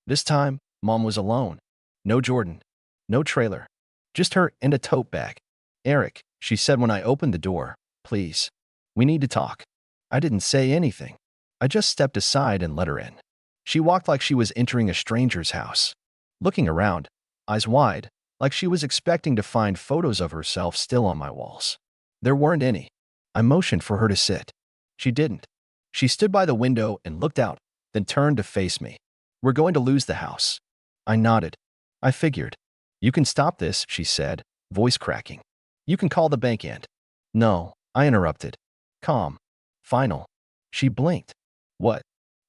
Speaker 1: This time, Mom was alone. No Jordan. No trailer. Just her and a tote bag. Eric, she said when I opened the door, please. We need to talk. I didn't say anything. I just stepped aside and let her in. She walked like she was entering a stranger's house. Looking around, eyes wide, like she was expecting to find photos of herself still on my walls. There weren't any. I motioned for her to sit. She didn't. She stood by the window and looked out, then turned to face me. We're going to lose the house. I nodded. I figured. You can stop this, she said, voice cracking. You can call the bank and. No, I interrupted. Calm. Final. She blinked. What?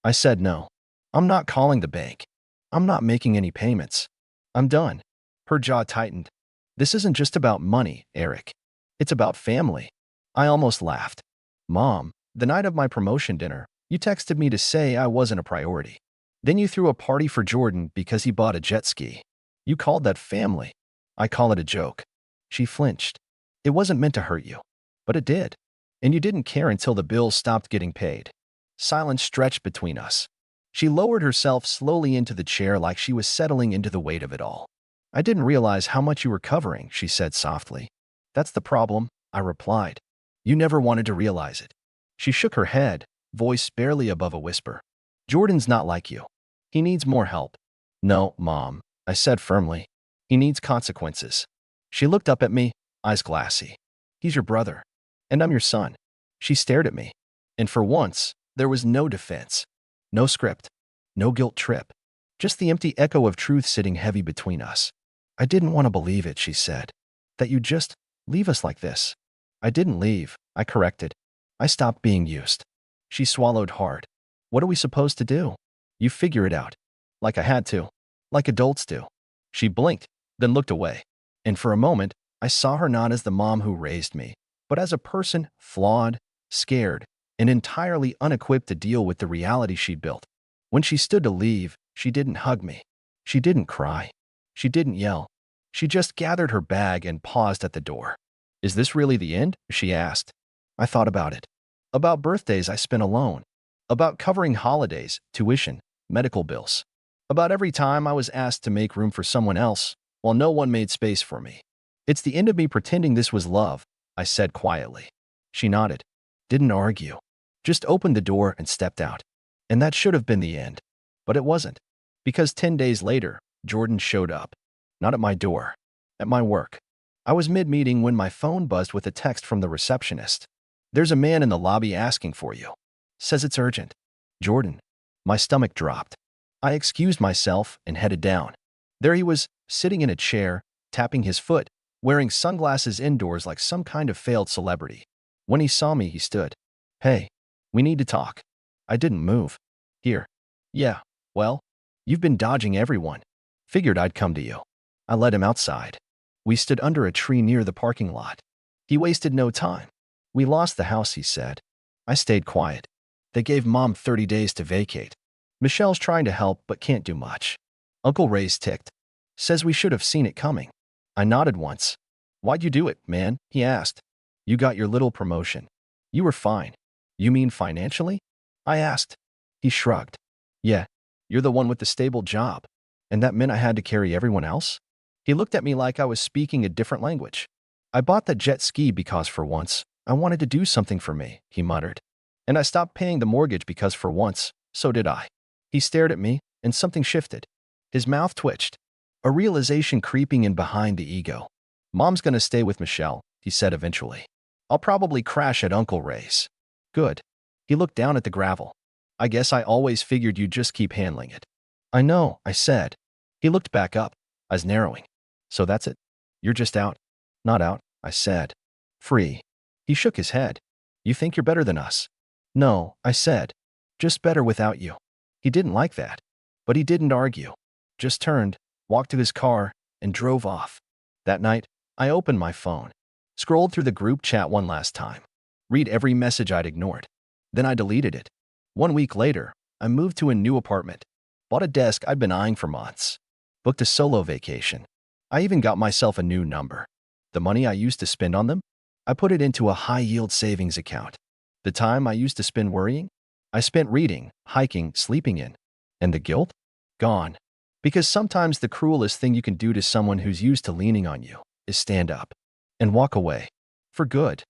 Speaker 1: I said no. I'm not calling the bank. I'm not making any payments. I'm done. Her jaw tightened. This isn't just about money, Eric. It's about family. I almost laughed. Mom, the night of my promotion dinner, you texted me to say I wasn't a priority. Then you threw a party for Jordan because he bought a jet ski. You called that family. I call it a joke. She flinched. It wasn't meant to hurt you. But it did. And you didn't care until the bills stopped getting paid. Silence stretched between us. She lowered herself slowly into the chair like she was settling into the weight of it all. I didn't realize how much you were covering, she said softly. That's the problem, I replied. You never wanted to realize it. She shook her head, voice barely above a whisper. Jordan's not like you. He needs more help. No, Mom, I said firmly. He needs consequences. She looked up at me, eyes glassy. He's your brother. And I'm your son. She stared at me. And for once, there was no defense. No script. No guilt trip. Just the empty echo of truth sitting heavy between us. I didn't want to believe it, she said. That you'd just leave us like this. I didn't leave, I corrected. I stopped being used. She swallowed hard. What are we supposed to do? You figure it out. Like I had to. Like adults do. She blinked, then looked away. And for a moment, I saw her not as the mom who raised me, but as a person flawed, scared, and entirely unequipped to deal with the reality she'd built. When she stood to leave, she didn't hug me. She didn't cry. She didn't yell. She just gathered her bag and paused at the door. Is this really the end? She asked. I thought about it. About birthdays I spent alone. About covering holidays, tuition, medical bills. About every time I was asked to make room for someone else, while no one made space for me. It's the end of me pretending this was love, I said quietly. She nodded. Didn't argue. Just opened the door and stepped out. And that should have been the end. But it wasn't. Because 10 days later, Jordan showed up. Not at my door. At my work. I was mid-meeting when my phone buzzed with a text from the receptionist. There's a man in the lobby asking for you. Says it's urgent. Jordan. My stomach dropped. I excused myself and headed down. There he was, sitting in a chair, tapping his foot, wearing sunglasses indoors like some kind of failed celebrity. When he saw me, he stood. Hey, we need to talk. I didn't move. Here. Yeah, well, you've been dodging everyone. Figured I'd come to you. I led him outside. We stood under a tree near the parking lot. He wasted no time. We lost the house, he said. I stayed quiet. They gave Mom 30 days to vacate. Michelle's trying to help but can't do much. Uncle Ray's ticked. Says we should have seen it coming. I nodded once. Why'd you do it, man? He asked. You got your little promotion. You were fine. You mean financially? I asked. He shrugged. Yeah, you're the one with the stable job. And that meant I had to carry everyone else? He looked at me like I was speaking a different language. I bought the jet ski because for once, I wanted to do something for me, he muttered. And I stopped paying the mortgage because for once, so did I. He stared at me, and something shifted. His mouth twitched, a realization creeping in behind the ego. Mom's gonna stay with Michelle, he said eventually. I'll probably crash at Uncle Ray's. Good. He looked down at the gravel. I guess I always figured you'd just keep handling it. I know, I said. He looked back up, eyes narrowing. So that's it? You're just out? Not out, I said. Free. He shook his head. You think you're better than us? No, I said. Just better without you. He didn't like that. But he didn't argue. Just turned, walked to his car, and drove off. That night, I opened my phone, scrolled through the group chat one last time, read every message I'd ignored. Then I deleted it. 1 week later, I moved to a new apartment, bought a desk I'd been eyeing for months, booked a solo vacation. I even got myself a new number. The money I used to spend on them, I put it into a high-yield savings account. The time I used to spend worrying, I spent reading, hiking, sleeping in. And the guilt? Gone. Because sometimes the cruelest thing you can do to someone who's used to leaning on you is stand up and walk away. For good.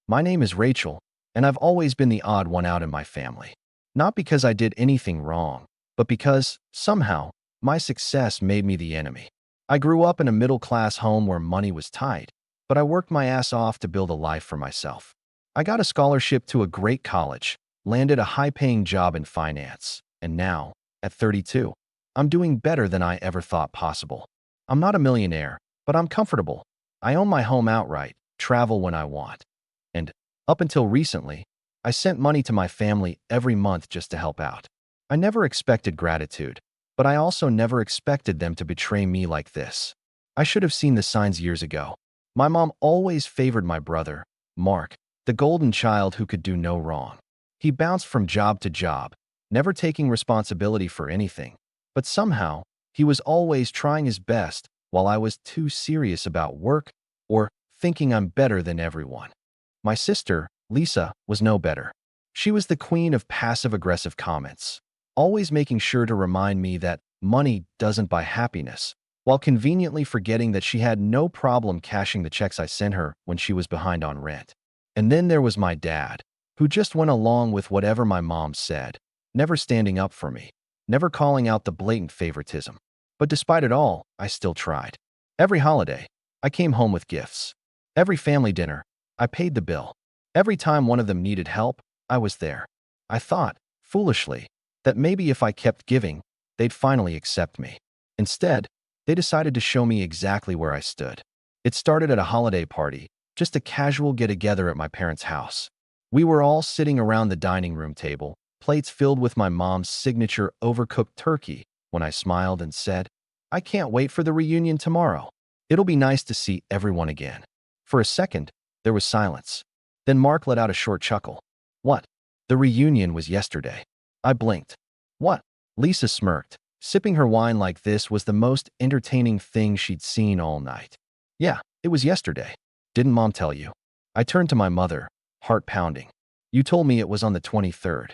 Speaker 1: My name is Rachel, and I've always been the odd one out in my family. Not because I did anything wrong, but because, somehow, my success made me the enemy. I grew up in a middle-class home where money was tight, but I worked my ass off to build a life for myself. I got a scholarship to a great college, landed a high-paying job in finance, and now, at 32, I'm doing better than I ever thought possible. I'm not a millionaire, but I'm comfortable. I own my home outright, travel when I want. And, up until recently, I sent money to my family every month just to help out. I never expected gratitude, but I also never expected them to betray me like this. I should have seen the signs years ago. My mom always favored my brother, Mark, the golden child who could do no wrong. He bounced from job to job, never taking responsibility for anything. But somehow, he was always trying his best while I was too serious about work or thinking I'm better than everyone. My sister, Lisa, was no better. She was the queen of passive-aggressive comments, always making sure to remind me that money doesn't buy happiness, while conveniently forgetting that she had no problem cashing the checks I sent her when she was behind on rent. And then there was my dad, who just went along with whatever my mom said, never standing up for me, never calling out the blatant favoritism. But despite it all, I still tried. Every holiday, I came home with gifts. Every family dinner, I paid the bill. Every time one of them needed help, I was there. I thought, foolishly, that maybe if I kept giving, they'd finally accept me. Instead, they decided to show me exactly where I stood. It started at a holiday party, just a casual get-together at my parents' house. We were all sitting around the dining room table, plates filled with my mom's signature overcooked turkey, when I smiled and said, I can't wait for the reunion tomorrow. It'll be nice to see everyone again. For a second, there was silence. Then Mark let out a short chuckle. What? The reunion was yesterday. I blinked. What? Lisa smirked, sipping her wine like this was the most entertaining thing she'd seen all night. Yeah, it was yesterday. Didn't Mom tell you? I turned to my mother, heart pounding. You told me it was on the 23rd.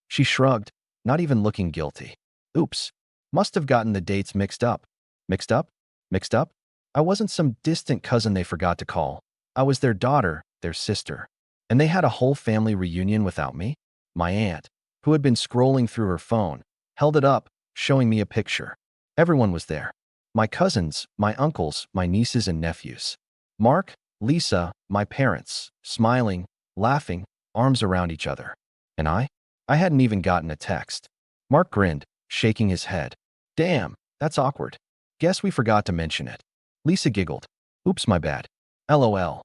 Speaker 1: She shrugged, not even looking guilty. Oops. Must have gotten the dates mixed up. Mixed up? Mixed up? I wasn't some distant cousin they forgot to call. I was their daughter, their sister. And they had a whole family reunion without me? My aunt, who had been scrolling through her phone, held it up, showing me a picture. Everyone was there. My cousins, my uncles, my nieces and nephews. Mark, Lisa, my parents, smiling, laughing, arms around each other. And I hadn't even gotten a text. Mark grinned, shaking his head. Damn, that's awkward. Guess we forgot to mention it. Lisa giggled. Oops, my bad. LOL.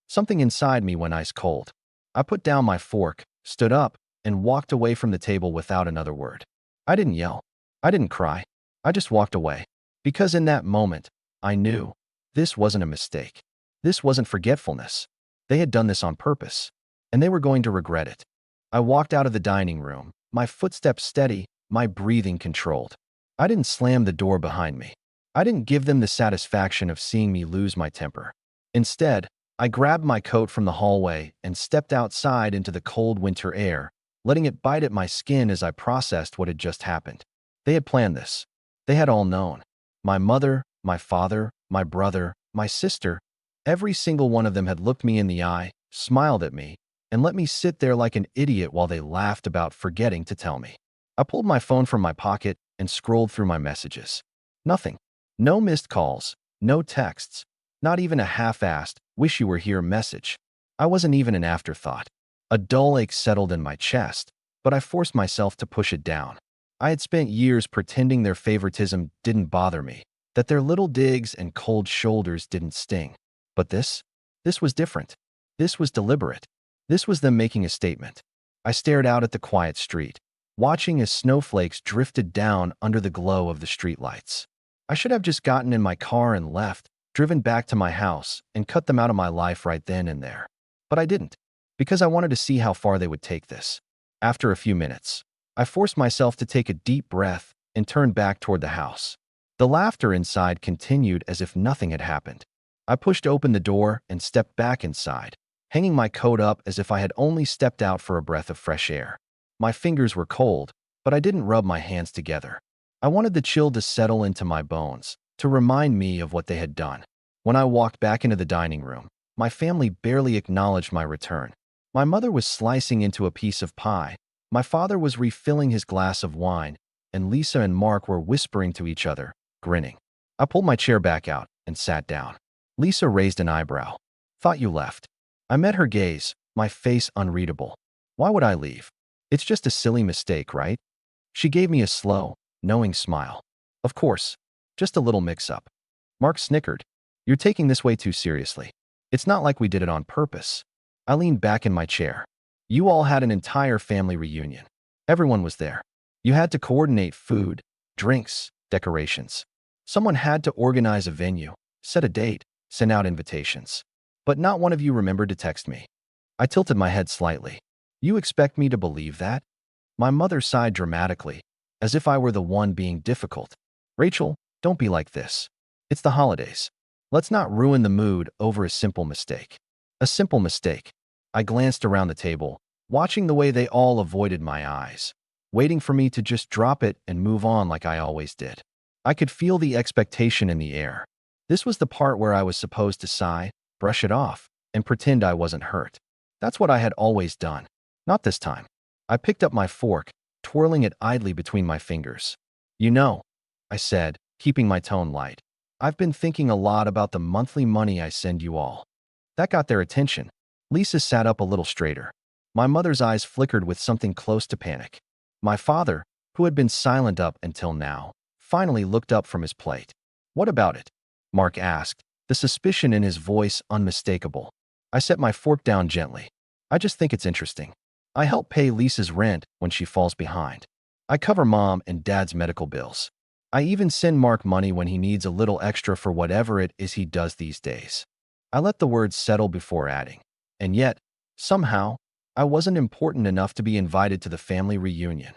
Speaker 1: Something inside me went ice cold. I put down my fork, stood up, and walked away from the table without another word. I didn't yell. I didn't cry. I just walked away. Because in that moment, I knew this wasn't a mistake. This wasn't forgetfulness. They had done this on purpose, and they were going to regret it. I walked out of the dining room, my footsteps steady, my breathing controlled. I didn't slam the door behind me. I didn't give them the satisfaction of seeing me lose my temper. Instead, I grabbed my coat from the hallway and stepped outside into the cold winter air, letting it bite at my skin as I processed what had just happened. They had planned this. They had all known. My mother, my father, my brother, my sister. Every single one of them had looked me in the eye, smiled at me, and let me sit there like an idiot while they laughed about forgetting to tell me. I pulled my phone from my pocket and scrolled through my messages. Nothing. No missed calls, no texts, not even a half-assed, wish you were here message. I wasn't even an afterthought. A dull ache settled in my chest, but I forced myself to push it down. I had spent years pretending their favoritism didn't bother me, that their little digs and cold shoulders didn't sting. But this was different. This was deliberate. This was them making a statement. I stared out at the quiet street, watching as snowflakes drifted down under the glow of the streetlights. I should have just gotten in my car and left, driven back to my house, and cut them out of my life right then and there. But I didn't, because I wanted to see how far they would take this. After a few minutes, I forced myself to take a deep breath and turned back toward the house. The laughter inside continued as if nothing had happened. I pushed open the door and stepped back inside, hanging my coat up as if I had only stepped out for a breath of fresh air. My fingers were cold, but I didn't rub my hands together. I wanted the chill to settle into my bones, to remind me of what they had done. When I walked back into the dining room, my family barely acknowledged my return. My mother was slicing into a piece of pie, my father was refilling his glass of wine, and Lisa and Mark were whispering to each other, grinning. I pulled my chair back out and sat down. Lisa raised an eyebrow. "Thought you left." I met her gaze, my face unreadable. "Why would I leave? It's just a silly mistake, right?" She gave me a slow, knowing smile. "Of course, just a little mix-up." Mark snickered. "You're taking this way too seriously. It's not like we did it on purpose." I leaned back in my chair. "You all had an entire family reunion. Everyone was there. You had to coordinate food, drinks, decorations. Someone had to organize a venue, set a date, send out invitations. But not one of you remembered to text me." I tilted my head slightly. "You expect me to believe that?" My mother sighed dramatically, as if I were the one being difficult. "Rachel, don't be like this. It's the holidays. Let's not ruin the mood over a simple mistake." A simple mistake. I glanced around the table, watching the way they all avoided my eyes, waiting for me to just drop it and move on like I always did. I could feel the expectation in the air. This was the part where I was supposed to sigh, brush it off, and pretend I wasn't hurt. That's what I had always done. Not this time. I picked up my fork, twirling it idly between my fingers. "You know," I said, keeping my tone light, "I've been thinking a lot about the monthly money I send you all." That got their attention. Lisa sat up a little straighter. My mother's eyes flickered with something close to panic. My father, who had been silent up until now, finally looked up from his plate. "What about it?" Mark asked, the suspicion in his voice unmistakable. I set my fork down gently. "I just think it's interesting. I help pay Lisa's rent when she falls behind. I cover Mom and Dad's medical bills. I even send Mark money when he needs a little extra for whatever it is he does these days." I let the words settle before adding. "And yet, somehow, I wasn't important enough to be invited to the family reunion."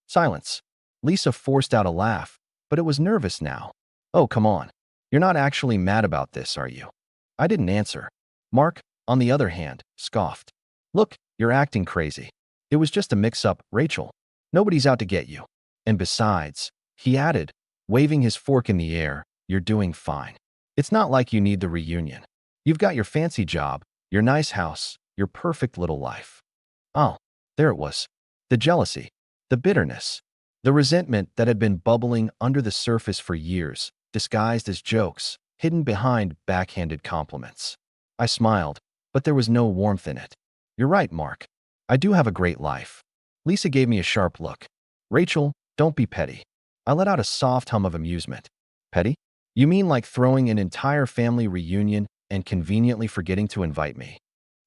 Speaker 1: Silence. Lisa forced out a laugh, but it was nervous now. "Oh, come on. You're not actually mad about this, are you?" I didn't answer. Mark, on the other hand, scoffed. "Look, you're acting crazy. It was just a mix-up, Rachel. Nobody's out to get you. And besides," he added, waving his fork in the air, "you're doing fine. It's not like you need the reunion. You've got your fancy job, your nice house, your perfect little life." Oh, there it was. The jealousy, the bitterness, the resentment that had been bubbling under the surface for years, disguised as jokes, hidden behind backhanded compliments. I smiled, but there was no warmth in it. "You're right, Mark. I do have a great life." Lisa gave me a sharp look. "Rachel, don't be petty." I let out a soft hum of amusement. "Petty? You mean like throwing an entire family reunion and conveniently forgetting to invite me?"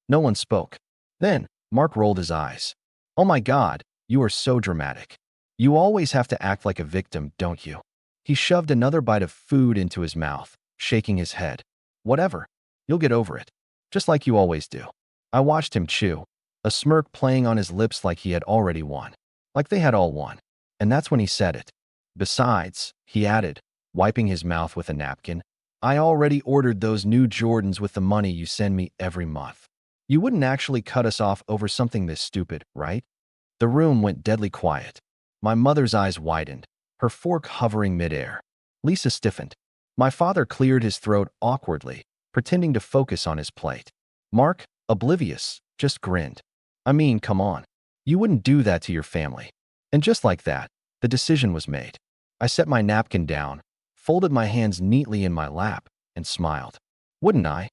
Speaker 1: No one spoke. Then, Mark rolled his eyes. "Oh my God, you are so dramatic. You always have to act like a victim, don't you?" He shoved another bite of food into his mouth, shaking his head. "Whatever. You'll get over it. Just like you always do." I watched him chew, a smirk playing on his lips like he had already won. Like they had all won. And that's when he said it. "Besides," he added, wiping his mouth with a napkin, "I already ordered those new Jordans with the money you send me every month. You wouldn't actually cut us off over something this stupid, right?" The room went deadly quiet. My mother's eyes widened, her fork hovering midair. Lisa stiffened. My father cleared his throat awkwardly, pretending to focus on his plate. Mark, oblivious, just grinned. I mean, come on. You wouldn't do that to your family. And just like that, the decision was made. I set my napkin down, folded my hands neatly in my lap, and smiled. Wouldn't I?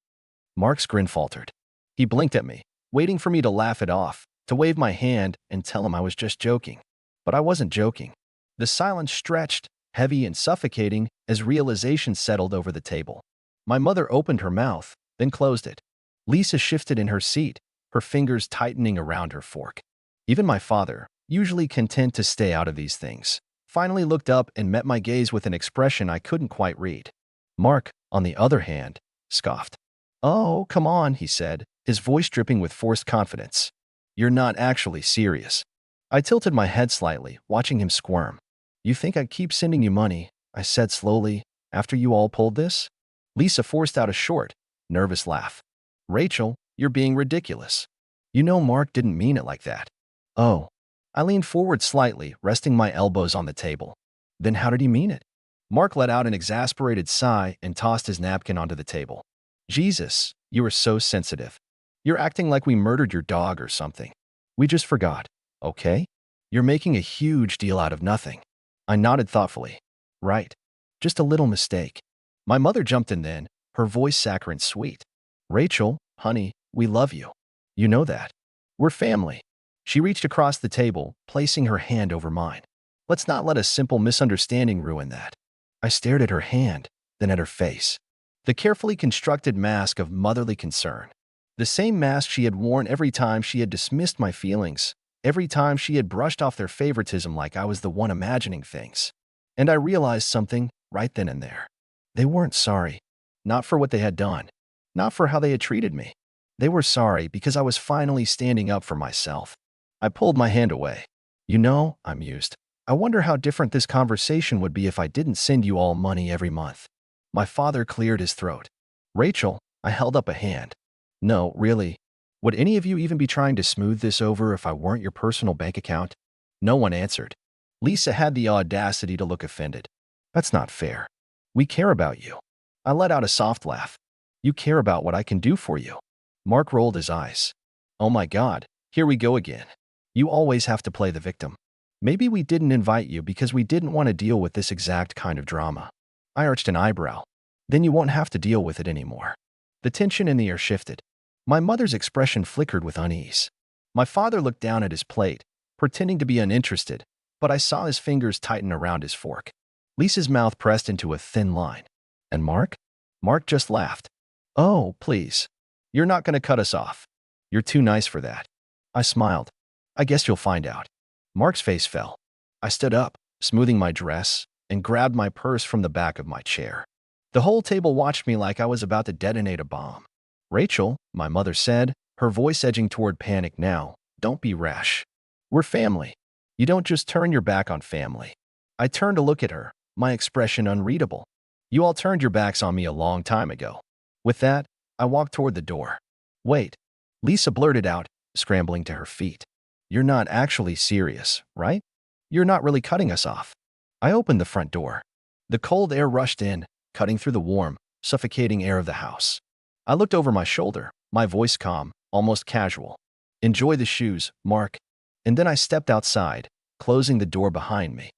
Speaker 1: Mark's grin faltered. He blinked at me, waiting for me to laugh it off, to wave my hand and tell him I was just joking. But I wasn't joking. The silence stretched, heavy and suffocating, as realization settled over the table. My mother opened her mouth, then closed it. Lisa shifted in her seat, her fingers tightening around her fork. Even my father, usually content to stay out of these things, finally looked up and met my gaze with an expression I couldn't quite read. Mark, on the other hand, scoffed. Oh, come on, he said, his voice dripping with forced confidence. You're not actually serious. I tilted my head slightly, watching him squirm. You think I'd keep sending you money, I said slowly, after you all pulled this? Lisa forced out a short, nervous laugh. Rachel, you're being ridiculous. You know Mark didn't mean it like that. Oh. I leaned forward slightly, resting my elbows on the table. Then how did he mean it? Mark let out an exasperated sigh and tossed his napkin onto the table. Jesus, you are so sensitive. You're acting like we murdered your dog or something. We just forgot, okay? You're making a huge deal out of nothing. I nodded thoughtfully. Right. Just a little mistake. My mother jumped in then, her voice saccharine sweet. Rachel, honey, we love you. You know that. We're family. She reached across the table, placing her hand over mine. Let's not let a simple misunderstanding ruin that. I stared at her hand, then at her face. The carefully constructed mask of motherly concern. The same mask she had worn every time she had dismissed my feelings, every time she had brushed off their favoritism like I was the one imagining things. And I realized something right then and there. They weren't sorry. Not for what they had done. Not for how they had treated me. They were sorry because I was finally standing up for myself. I pulled my hand away. You know, I mused, I wonder how different this conversation would be if I didn't send you all money every month. My father cleared his throat. Rachel, I held up a hand. No, really. Would any of you even be trying to smooth this over if I weren't your personal bank account? No one answered. Lisa had the audacity to look offended. That's not fair. We care about you. I let out a soft laugh. You care about what I can do for you. Mark rolled his eyes. Oh my God, here we go again. You always have to play the victim. Maybe we didn't invite you because we didn't want to deal with this exact kind of drama. I arched an eyebrow. Then you won't have to deal with it anymore. The tension in the air shifted. My mother's expression flickered with unease. My father looked down at his plate, pretending to be uninterested, but I saw his fingers tighten around his fork. Lisa's mouth pressed into a thin line. And Mark? Mark just laughed. Oh, please. You're not going to cut us off. You're too nice for that. I smiled. I guess you'll find out. Mark's face fell. I stood up, smoothing my dress, and grabbed my purse from the back of my chair. The whole table watched me like I was about to detonate a bomb. Rachel, my mother said, her voice edging toward panic now, don't be rash. We're family. You don't just turn your back on family. I turned to look at her, my expression unreadable. You all turned your backs on me a long time ago. With that, I walked toward the door. Wait, Lisa blurted out, scrambling to her feet. You're not actually serious, right? You're not really cutting us off. I opened the front door. The cold air rushed in, cutting through the warm, suffocating air of the house. I looked over my shoulder, my voice calm, almost casual. Enjoy the shoes, Mark. And then I stepped outside, closing the door behind me.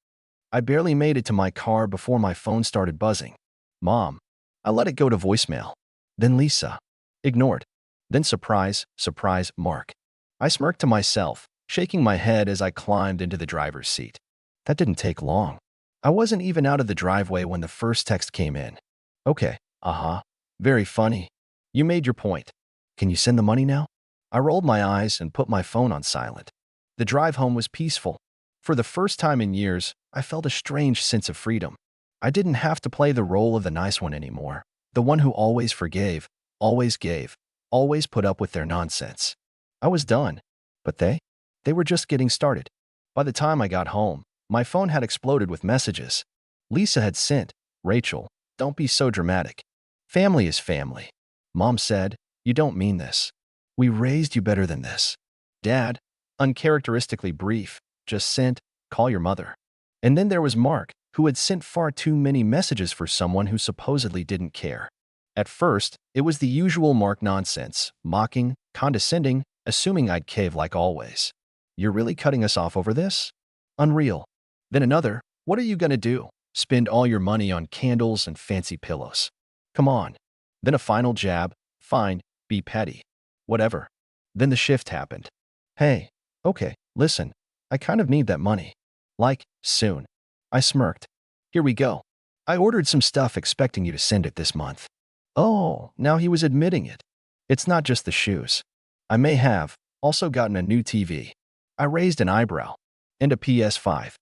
Speaker 1: I barely made it to my car before my phone started buzzing. Mom. I let it go to voicemail. Then Lisa. Ignored. Then surprise, Mark. I smirked to myself, shaking my head as I climbed into the driver's seat. That didn't take long. I wasn't even out of the driveway when the first text came in. Okay, very funny. You made your point. Can you send the money now? I rolled my eyes and put my phone on silent. The drive home was peaceful. For the first time in years, I felt a strange sense of freedom. I didn't have to play the role of the nice one anymore, the one who always forgave, always gave, always put up with their nonsense. I was done, but they were just getting started. By the time I got home, my phone had exploded with messages. Lisa had sent, Rachel, don't be so dramatic. Family is family. Mom said, you don't mean this. We raised you better than this. Dad, uncharacteristically brief, just sent, call your mother. And then there was Mark, who had sent far too many messages for someone who supposedly didn't care. At first, it was the usual Mark nonsense, mocking, condescending, assuming I'd cave like always. You're really cutting us off over this? Unreal. Then another, what are you gonna do? Spend all your money on candles and fancy pillows. Come on. Then a final jab, fine, be petty. Whatever. Then the shift happened. Hey, okay, listen, I kind of need that money. Like, soon. I smirked. Here we go. I ordered some stuff expecting you to send it this month. Oh, now he was admitting it. It's not just the shoes. I may have also gotten a new TV. I raised an eyebrow. And a PS5.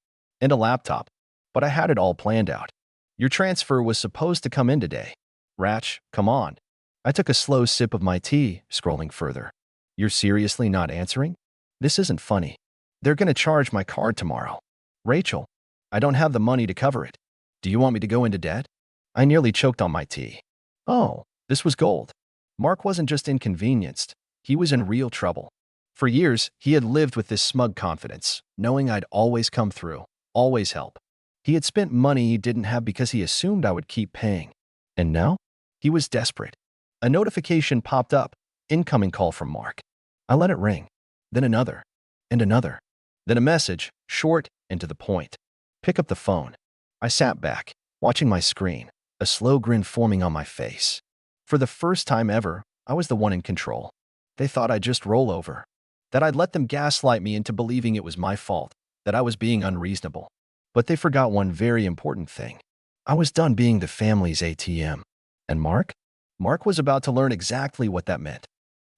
Speaker 1: And a laptop. But I had it all planned out. Your transfer was supposed to come in today. Ratch, come on. I took a slow sip of my tea, scrolling further. You're seriously not answering? This isn't funny. They're gonna charge my card tomorrow. Rachel, I don't have the money to cover it. Do you want me to go into debt? I nearly choked on my tea. Oh, this was gold. Mark wasn't just inconvenienced. He was in real trouble. For years, he had lived with this smug confidence, knowing I'd always come through, always help. He had spent money he didn't have because he assumed I would keep paying. And now? He was desperate. A notification popped up, incoming call from Mark. I let it ring. Then another. And another. Then a message, short and to the point. Pick up the phone. I sat back, watching my screen, a slow grin forming on my face. For the first time ever, I was the one in control. They thought I'd just roll over. That I'd let them gaslight me into believing it was my fault, that I was being unreasonable. But they forgot one very important thing. I was done being the family's ATM. And Mark? Mark was about to learn exactly what that meant.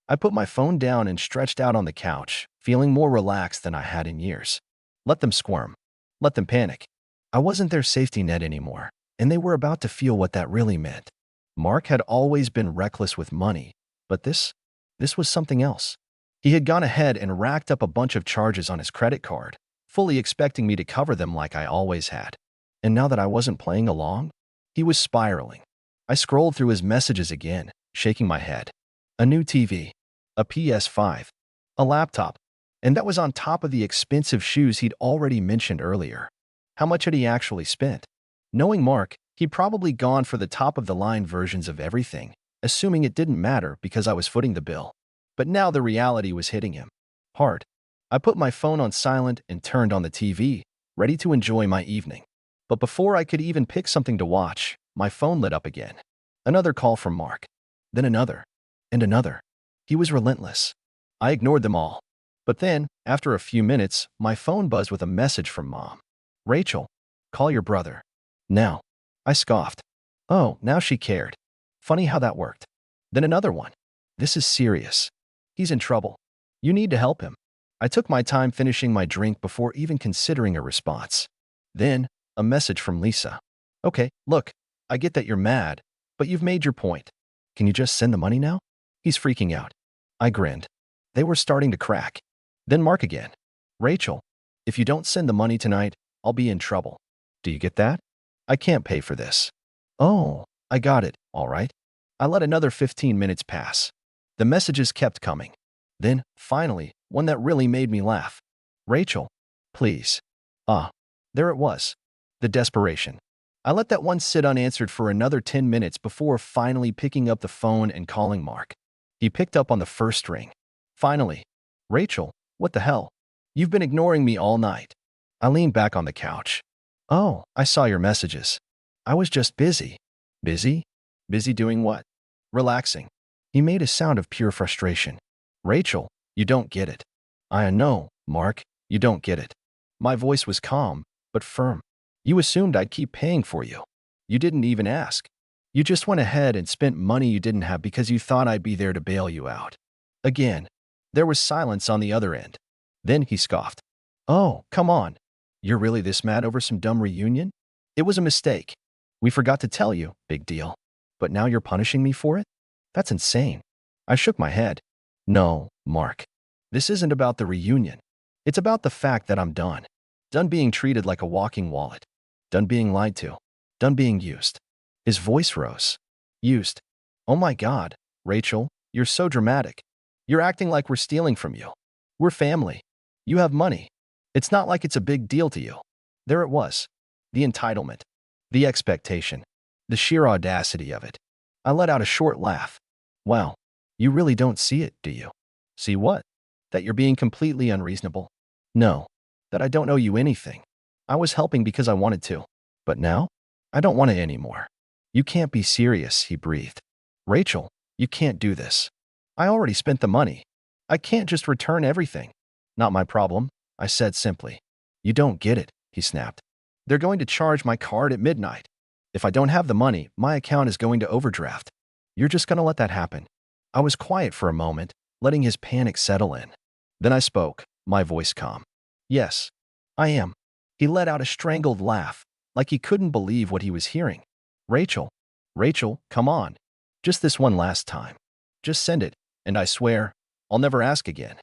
Speaker 1: I put my phone down and stretched out on the couch, feeling more relaxed than I had in years. Let them squirm. Let them panic. I wasn't their safety net anymore, and they were about to feel what that really meant. Mark had always been reckless with money, but this was something else. He had gone ahead and racked up a bunch of charges on his credit card, fully expecting me to cover them like I always had. And now that I wasn't playing along, he was spiraling. I scrolled through his messages again, shaking my head. A new TV, a PS5, a laptop, and that was on top of the expensive shoes he'd already mentioned earlier. How much had he actually spent? Knowing Mark, he'd probably gone for the top-of-the-line versions of everything, assuming it didn't matter because I was footing the bill. But now the reality was hitting him. Hard. I put my phone on silent and turned on the TV, ready to enjoy my evening. But before I could even pick something to watch, my phone lit up again. Another call from Mark. Then another. And another. He was relentless. I ignored them all. But then, after a few minutes, my phone buzzed with a message from Mom. Rachel, call your brother. Now. I scoffed. Oh, now she cared. Funny how that worked. Then another one. This is serious. He's in trouble. You need to help him. I took my time finishing my drink before even considering a response. Then, a message from Lisa. Okay, look, I get that you're mad, but you've made your point. Can you just send the money now? He's freaking out. I grinned. They were starting to crack. Then Mark again. Rachel, if you don't send the money tonight, I'll be in trouble. Do you get that? I can't pay for this. Oh, I got it, all right. I let another 15 minutes pass. The messages kept coming. Then, finally, one that really made me laugh. Rachel, please. There it was. The desperation. I let that one sit unanswered for another 10 minutes before finally picking up the phone and calling Mark. He picked up on the first ring. Finally. Rachel, what the hell? You've been ignoring me all night. I leaned back on the couch. Oh, I saw your messages. I was just busy. Busy? Busy doing what? Relaxing. He made a sound of pure frustration. Rachel, you don't get it. I know, Mark, you don't get it. My voice was calm, but firm. You assumed I'd keep paying for you. You didn't even ask. You just went ahead and spent money you didn't have because you thought I'd be there to bail you out. Again, there was silence on the other end. Then he scoffed. Oh, come on. You're really this mad over some dumb reunion? It was a mistake. We forgot to tell you, big deal. But now you're punishing me for it? That's insane. I shook my head. No, Mark. This isn't about the reunion. It's about the fact that I'm done. Done being treated like a walking wallet. Done being lied to. Done being used. His voice rose. Used. Oh my God, Rachel, you're so dramatic. You're acting like we're stealing from you. We're family. You have money. It's not like it's a big deal to you. There it was. The entitlement. The expectation. The sheer audacity of it. I let out a short laugh. Well, you really don't see it, do you? See what? That you're being completely unreasonable? No, that I don't owe you anything. I was helping because I wanted to. But now, I don't want it anymore. You can't be serious, he breathed. Rachel, you can't do this. I already spent the money. I can't just return everything. Not my problem, I said simply. You don't get it, he snapped. They're going to charge my card at midnight. If I don't have the money, my account is going to overdraft. You're just going to let that happen. I was quiet for a moment, letting his panic settle in. Then I spoke, my voice calm. Yes, I am. He let out a strangled laugh, like he couldn't believe what he was hearing. Rachel, Rachel, come on. Just this one last time. Just send it, and I swear, I'll never ask again.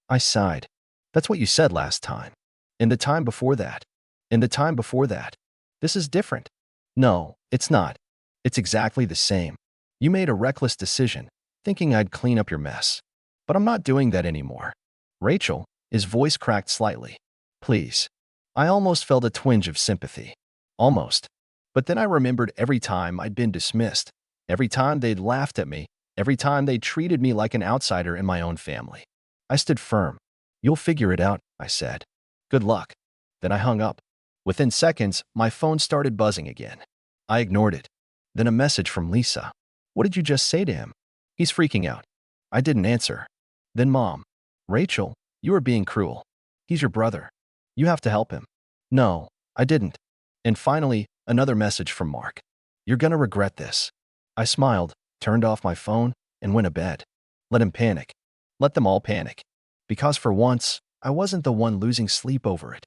Speaker 1: I sighed. That's what you said last time. And the time before that. And the time before that. This is different. No, it's not. It's exactly the same. You made a reckless decision, thinking I'd clean up your mess. But I'm not doing that anymore. Rachel, his voice cracked slightly. Please. I almost felt a twinge of sympathy. Almost. But then I remembered every time I'd been dismissed, every time they'd laughed at me, every time they treated me like an outsider in my own family. I stood firm. You'll figure it out, I said. Good luck. Then I hung up. Within seconds, my phone started buzzing again. I ignored it. Then a message from Lisa. What did you just say to him? He's freaking out. I didn't answer. Then Mom. Rachel, you are being cruel. He's your brother. You have to help him. No, I didn't. And finally, another message from Mark. You're gonna regret this. I smiled, turned off my phone, and went to bed. Let him panic. Let them all panic. Because for once, I wasn't the one losing sleep over it.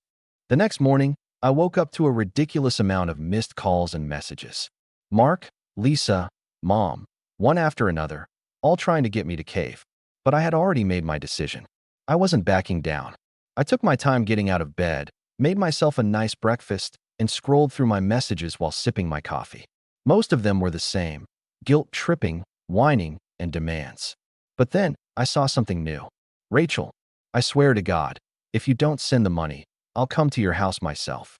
Speaker 1: The next morning, I woke up to a ridiculous amount of missed calls and messages. Mark, Lisa, Mom, one after another, all trying to get me to cave. But I had already made my decision. I wasn't backing down. I took my time getting out of bed, made myself a nice breakfast, and scrolled through my messages while sipping my coffee. Most of them were the same: guilt-tripping, whining, and demands. But then, I saw something new. Rachel, I swear to God, if you don't send the money, I'll come to your house myself.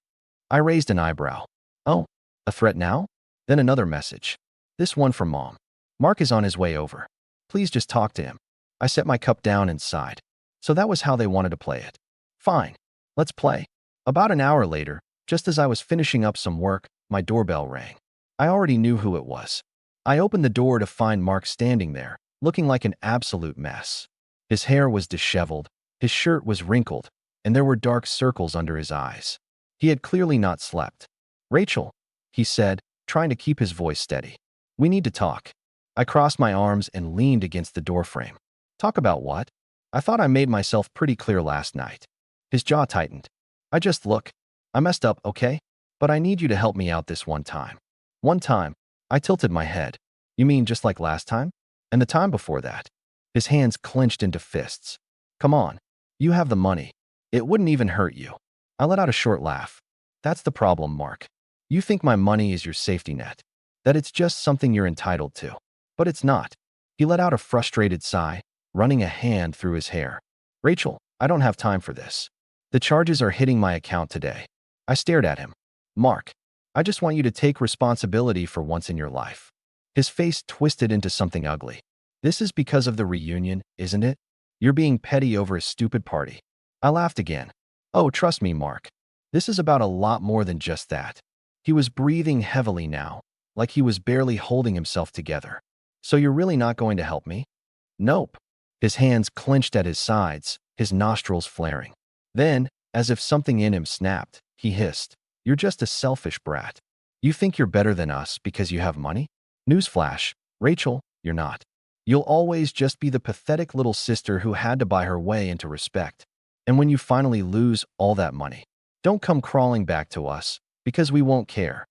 Speaker 1: I raised an eyebrow. Oh, a threat now? Then another message. This one from Mom. Mark is on his way over. Please just talk to him. I set my cup down and sighed. So that was how they wanted to play it. Fine, let's play. About an hour later, just as I was finishing up some work, my doorbell rang. I already knew who it was. I opened the door to find Mark standing there, looking like an absolute mess. His hair was disheveled, his shirt was wrinkled, and there were dark circles under his eyes. He had clearly not slept. Rachel, he said, trying to keep his voice steady. We need to talk. I crossed my arms and leaned against the doorframe. Talk about what? I thought I made myself pretty clear last night. His jaw tightened. Look, I messed up, okay? But I need you to help me out this one time. One time, I tilted my head. You mean just like last time? And the time before that? His hands clenched into fists. Come on, you have the money. It wouldn't even hurt you. I let out a short laugh. That's the problem, Mark. You think my money is your safety net, that it's just something you're entitled to. But it's not. He let out a frustrated sigh, running a hand through his hair. Rachel, I don't have time for this. The charges are hitting my account today. I stared at him. Mark, I just want you to take responsibility for once in your life. His face twisted into something ugly. This is because of the reunion, isn't it? You're being petty over a stupid party. I laughed again. Oh, trust me, Mark. This is about a lot more than just that. He was breathing heavily now, like he was barely holding himself together. So you're really not going to help me? Nope. His hands clenched at his sides, his nostrils flaring. Then, as if something in him snapped, he hissed. You're just a selfish brat. You think you're better than us because you have money? Newsflash, Rachel, you're not. You'll always just be the pathetic little sister who had to buy her way into respect. And when you finally lose all that money, don't come crawling back to us, because we won't care.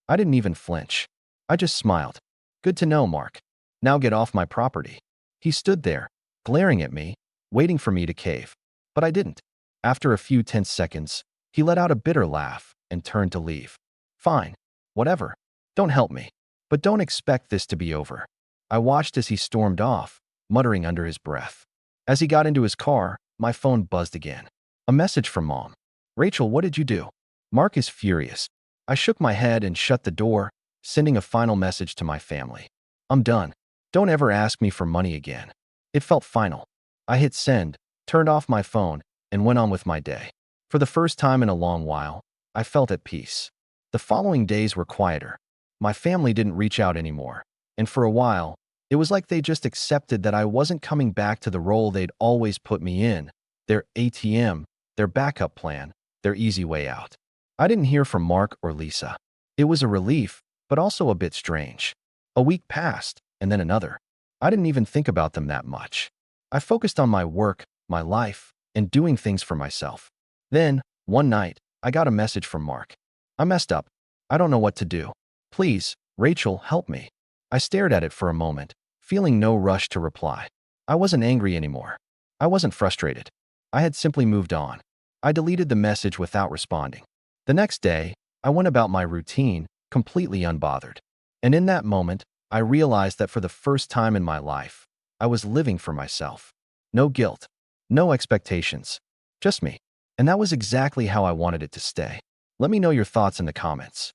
Speaker 1: I didn't even flinch. I just smiled. Good to know, Mark. Now get off my property. He stood there, glaring at me, waiting for me to cave. But I didn't. After a few tense seconds, he let out a bitter laugh and turned to leave. Fine. Whatever. Don't help me. But don't expect this to be over. I watched as he stormed off, muttering under his breath. As he got into his car, my phone buzzed again. A message from Mom. Rachel, what did you do? Mark is furious. I shook my head and shut the door, sending a final message to my family. I'm done. Don't ever ask me for money again. It felt final. I hit send, turned off my phone, and went on with my day. For the first time in a long while, I felt at peace. The following days were quieter. My family didn't reach out anymore, and for a while, it was like they just accepted that I wasn't coming back to the role they'd always put me in, their ATM, their backup plan, their easy way out. I didn't hear from Mark or Lisa. It was a relief, but also a bit strange. A week passed, and then another. I didn't even think about them that much. I focused on my work, my life, and doing things for myself. Then, one night, I got a message from Mark. I messed up. I don't know what to do. Please, Rachel, help me. I stared at it for a moment, feeling no rush to reply. I wasn't angry anymore. I wasn't frustrated. I had simply moved on. I deleted the message without responding. The next day, I went about my routine, completely unbothered. And in that moment, I realized that for the first time in my life, I was living for myself. No guilt, no expectations, just me. And that was exactly how I wanted it to stay. Let me know your thoughts in the comments.